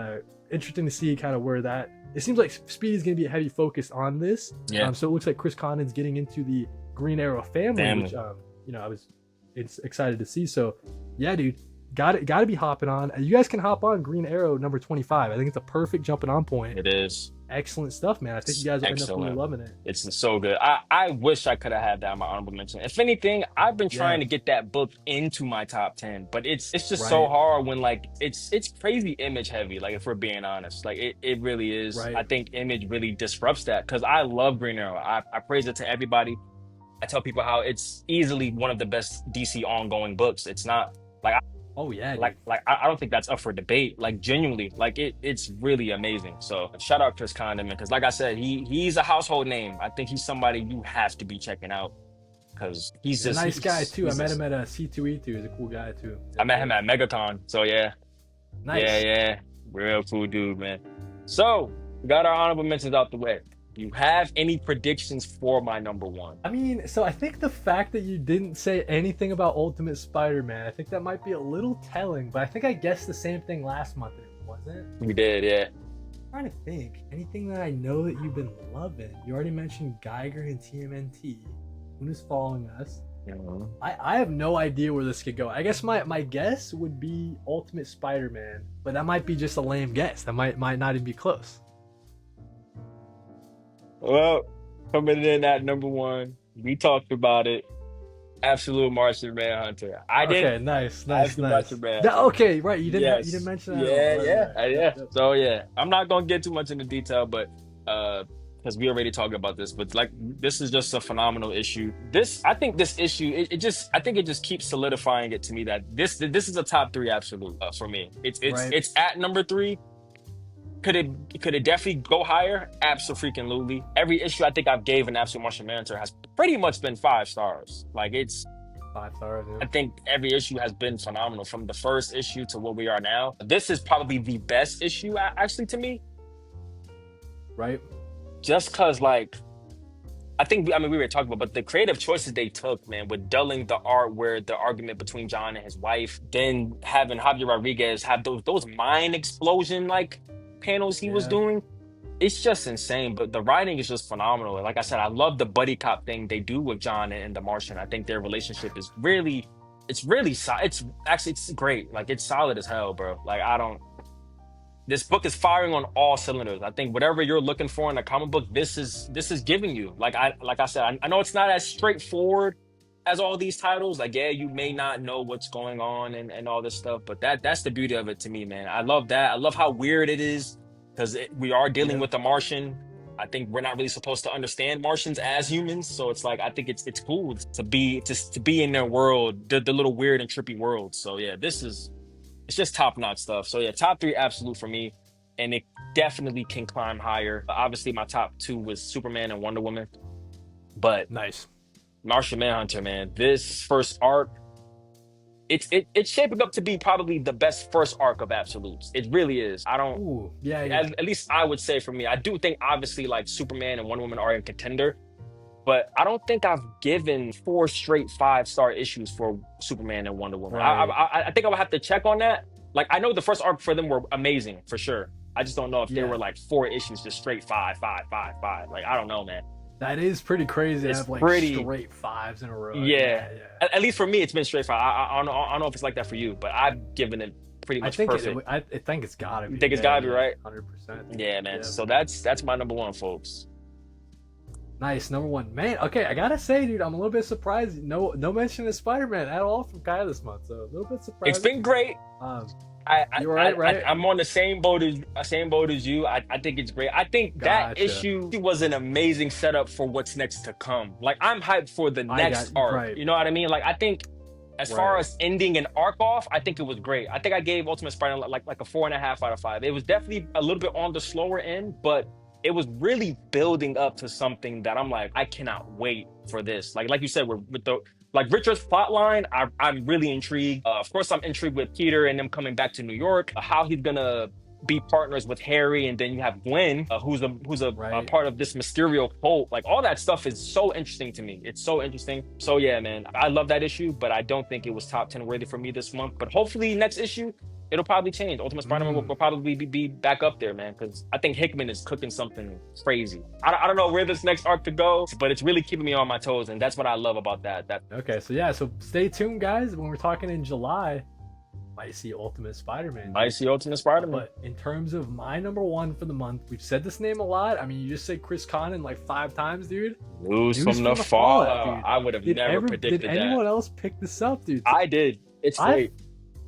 interesting to see kind of where that. It seems like Speedy's gonna be a heavy focus on this. yeah, So it looks like Chris Condon's getting into the Green Arrow family, family. which I was it's excited to see. So yeah, dude, got to be hopping on. You guys can hop on Green Arrow number 25. I think it's a perfect jumping on point. It is. Excellent stuff, man. I think you guys will end up really Excellent. loving it. It's so good. I wish I could have had that in my honorable mention. If anything, I've been Yeah, trying to get that book into my top 10, but it's just so right, hard when like it's crazy image heavy, like if we're being honest. Like it really is. right. I think image really disrupts that because I love Green Arrow. I praise it to everybody. I tell people how it's easily one of the best DC ongoing books. It's not like Oh yeah, dude. I don't think that's up for debate. Like genuinely, like it's really amazing. So shout out Chris Condon because like I said, he's a household name. I think he's somebody you have to be checking out because he's He's a just nice guy too. I he's met just him at a C2E2. He's a cool guy too. I Yeah, met him at MegaCon. So yeah, yeah, nice. yeah, real cool dude, man. So we got our honorable mentions out the way. Do you have any predictions for my number one? I mean, so I think the fact that you didn't say anything about Ultimate Spider-Man, I think that might be a little telling, but I think I guessed the same thing last month, wasn't it? We did, yeah. I'm trying to think. Anything that I know that you've been loving? You already mentioned Geiger and TMNT. Who is following us? Mhm. I have no idea where this could go. I guess my guess would be Ultimate Spider-Man, but that might be just a lame guess. That might not even be close. Well, coming in at number one, we talked about it. Absolute Martian Manhunter. I did. Okay, nice, nice, Absolute nice. Martian Man. Okay, right. You didn't Yes. mention that at all. Yeah, Right, yeah, right. Yep, yeah. yep. So yeah, I'm not gonna get too much into detail, but because we already talked about this, but like this is just a phenomenal issue. I think this issue, it just, I think it just keeps solidifying it to me that this is a top three absolute for me. Right. It's at number three. Could it definitely go higher? Absolutely. Every issue I think I've gave an Absolute Martian Manhunter has pretty much been 5 stars. Like it's 5 stars, I yeah. think every issue has been phenomenal from the first issue to where we are now. This is probably the best issue actually to me, Right. just because like I mean we were talking about, but the creative choices they took, man, with dulling the art where the argument between John and his wife, then having Javier Rodriguez have those mind explosion like panels he was Yeah. doing. It's just insane, but the writing is just phenomenal. And like I said, I love the buddy cop thing they do with John and the Martian. I think their relationship is really, it's actually it's great. Like it's solid as hell, bro. Like I don't. This book is firing on all cylinders. I think whatever you're looking for in a comic book, this is giving you. Like I said, I know it's not as straightforward as all these titles. Like yeah, you may not know what's going on and all this stuff, but that's the beauty of it to me, man. I love that. I love how weird it is because we are dealing Yeah. with a Martian. I think we're not really supposed to understand Martians as humans, so it's like I think it's cool to be in their world, the little weird and trippy world. So yeah, it's just top notch stuff. So yeah, top three absolute for me, and it definitely can climb higher. Obviously, my top two was Superman and Wonder Woman, but Nice. Martian Manhunter, man, this first arc, it's shaping up to be probably the best first arc of absolutes. It really is. I don't, Ooh. Yeah. Yeah. at least I would say for me, I do think obviously like Superman and Wonder Woman are in contender, but I don't think I've given four straight 5 star issues for Superman and Wonder Woman. Right. I think I would have to check on that. Like I know the first arc for them were amazing for sure. I just don't know if they Yeah. were like 4 issues just straight five, five, five, five. Like I don't know, man. That is pretty crazy to It's have like pretty, straight fives in a row. yeah. Yeah. Yeah. At least for me, it's been straight five. I don't know if it's like that for you, but I've given it pretty I much think perfect. I think it's gotta You be. think it's Yeah. gotta be Yeah. right? 100%. Yeah, man. Yeah. So that's my number one, folks. Nice. Number one. Man. Okay. I gotta say, dude, I'm a little bit surprised. No mention of Spider-Man at all from Kai this month. So a little bit surprised. It's been great. Um. I You're right. Right. I'm on the same boat as you. I think it's great. I think that Gotcha. issue was an amazing setup for what's next to come. Like I'm hyped for the I next got arc. right. You know what I mean? Like I think as far Right. as ending an arc off, I think it was great. I think I gave Ultimate Spider-Man like a 4.5 out of 5. It was definitely a little bit on the slower end, but it was really building up to something that I'm like, I cannot wait for this. Like you said, with the like Richard's plot line, I'm really intrigued. Of course, I'm intrigued with Peter and them coming back to New York. How he's gonna be partners with Harry, and then you have Gwen, who's a Right. part of this Mysterio cult. Like all that stuff is so interesting to me. It's so interesting. So yeah, man, I love that issue, but I don't think it was top 10 worthy for me this month. But hopefully next issue it'll probably change. Ultimate Spider-Man will Mm. probably be back up there, man, because I think Hickman is cooking something crazy. I don't know where this next arc to go, but it's really keeping me on my toes, and that's what I love about that. Okay, so yeah, so stay tuned, guys. When we're talking in July, might see Ultimate Spider-Man, I dude. see Ultimate Spider-Man. But in terms of my number one for the month, we've said this name a lot. I mean, you just say Chris Condon like 5 times, dude. News News from the Fallout, Fallout. I would have dude. never Did predicted anyone that. else pick this up, dude? I did. It's I great.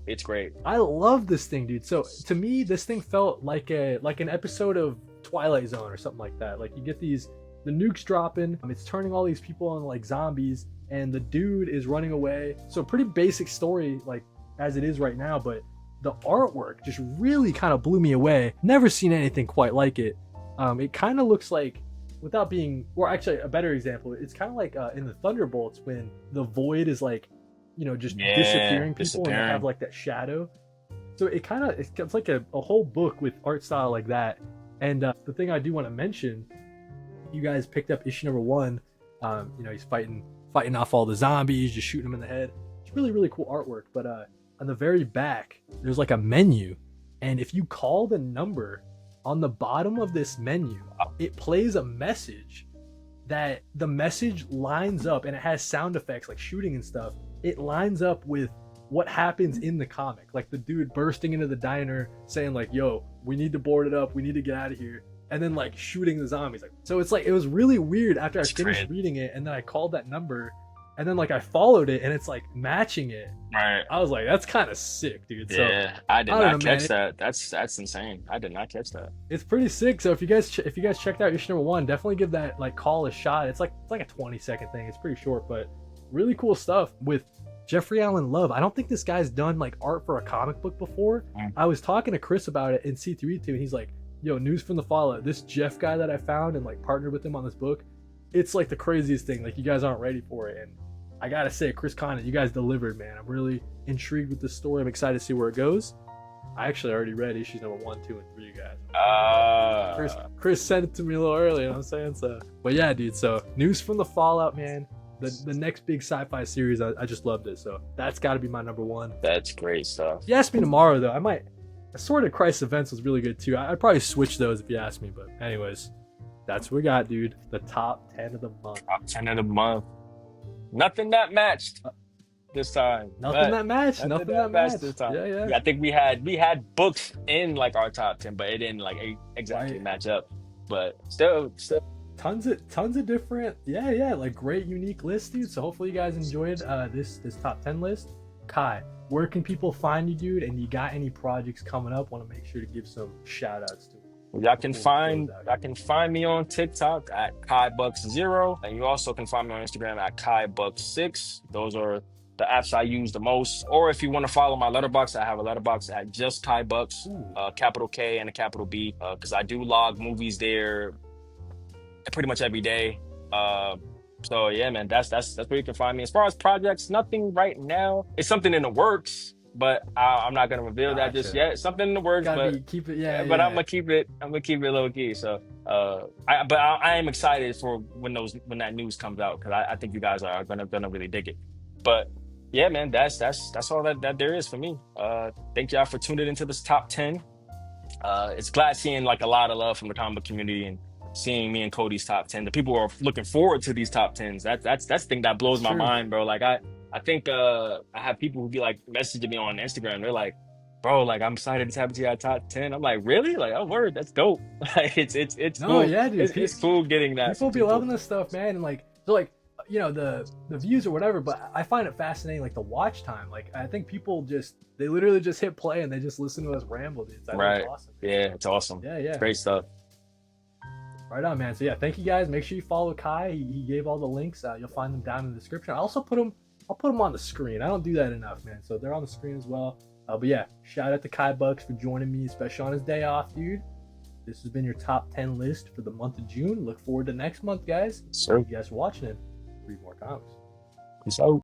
It's great. I love this thing, dude. So to me, this thing felt like an episode of Twilight Zone or something like that. Like you get the nukes dropping, it's turning all these people into like zombies, and the dude is running away. So pretty basic story, like as it is right now, but the artwork just really kind of blew me away. Never seen anything quite like it. It kind of looks like, without being, or actually a better example, it's kind of like in the Thunderbolts when the Void is like, just disappearing people and they have like that shadow. So it's like a whole book with art style like that. And the thing I do want to mention, you guys picked up issue number 1. He's fighting off all the zombies, just shooting them in the head. It's really, really cool artwork. But on the very back, there's like a menu. And if you call the number on the bottom of this menu, it plays a message that the message lines up, and it has sound effects like shooting and stuff. It lines up with what happens in the comic, like the dude bursting into the diner saying like, yo, we need to board it up, we need to get out of here, and then like shooting the zombies. Like, so it's like, it was really weird after I finished reading it, and then I called that number, and then like I followed it, and it's like matching it. Right. I was like, that's kind of sick, dude. Yeah, so I did not know, catch that. That's insane. I did not catch that. It's pretty sick. So if you guys checked out issue number 1, definitely give that like call a shot. It's like a 20-second thing. It's pretty short, but really cool stuff with Jeffrey Allen Love. I don't think this guy's done like art for a comic book before. I was talking to Chris about it in C3E2, and he's like, yo, news from the Fallout. This Jeff guy that I found and like partnered with him on this book, it's like the craziest thing. Like, you guys aren't ready for it. And I gotta say, Chris Condon, you guys delivered, man. I'm really intrigued with this story. I'm excited to see where it goes. I actually already read issues number 1, 2, and 3, guys. Chris sent it to me a little early, you know what I'm saying? So, but yeah, dude. So news from the Fallout, man. The next big sci-fi series, I just loved it. So that's got to be my number 1. That's great stuff. If you ask me tomorrow, though, I might. Assorted Crisis Events was really good too. I'd probably switch those if you ask me. But anyways, that's what we got, dude. The top 10 of the month. Top 10 of the month. Nothing that matched this time. Nothing that matched. Nothing that matched this time. Yeah. I think we had books in like our top 10, but it didn't like exactly Right. match up. But still. Tons of different, like great unique lists, dude. So hopefully you guys enjoyed this top 10 list. Kai, where can people find you, dude? And you got any projects coming up? Want to make sure to give some shout outs to. Y'all can find me on TikTok at KhiBucks0, and you also can find me on Instagram at KhiBucks6. Those are the apps I use the most. Or if you want to follow my letterbox, I have a letterbox at just KhiBucks, capital K and a capital B, because I do log movies there pretty much every day. So yeah, man, that's where you can find me. As far as projects, nothing right now. It's something in the works, but I'm not gonna reveal that just yet. It's something in the works, Keep it, but I'm gonna keep it low key. So I am excited for when that news comes out, because I think you guys are gonna really dig it. But yeah, man, that's all that there is for me. Thank y'all for tuning into this top 10. It's glad seeing like a lot of love from the comic book community, and seeing me and Cody's top 10. The people are looking forward to these top 10s. That's the thing that blows my mind, bro. Like I think I have people who be like messaging me on Instagram. They're like, bro, like I'm excited to have to your top 10. I'm like, really? Like, oh word, that's dope. Like it's cool. Yeah, dude. It's cool getting that. People be loving this stuff, man, and like so like the views or whatever, but I find it fascinating, like the watch time. Like I think people they literally just hit play and they just listen to us ramble, dude. Right. It's awesome. Yeah, it's awesome. Yeah. It's great stuff. Right on, man. So yeah, thank you guys. Make sure you follow Kai. He gave all the links. You'll find them down in the description. I'll put them on the screen. I don't do that enough, man. So they're on the screen as well. But yeah, shout out to KhiBucks for joining me, especially on his day off, dude. This has been your top 10 list for the month of June. Look forward to next month, guys. Sure. Thank you guys for watching it. Read more comics. Peace out.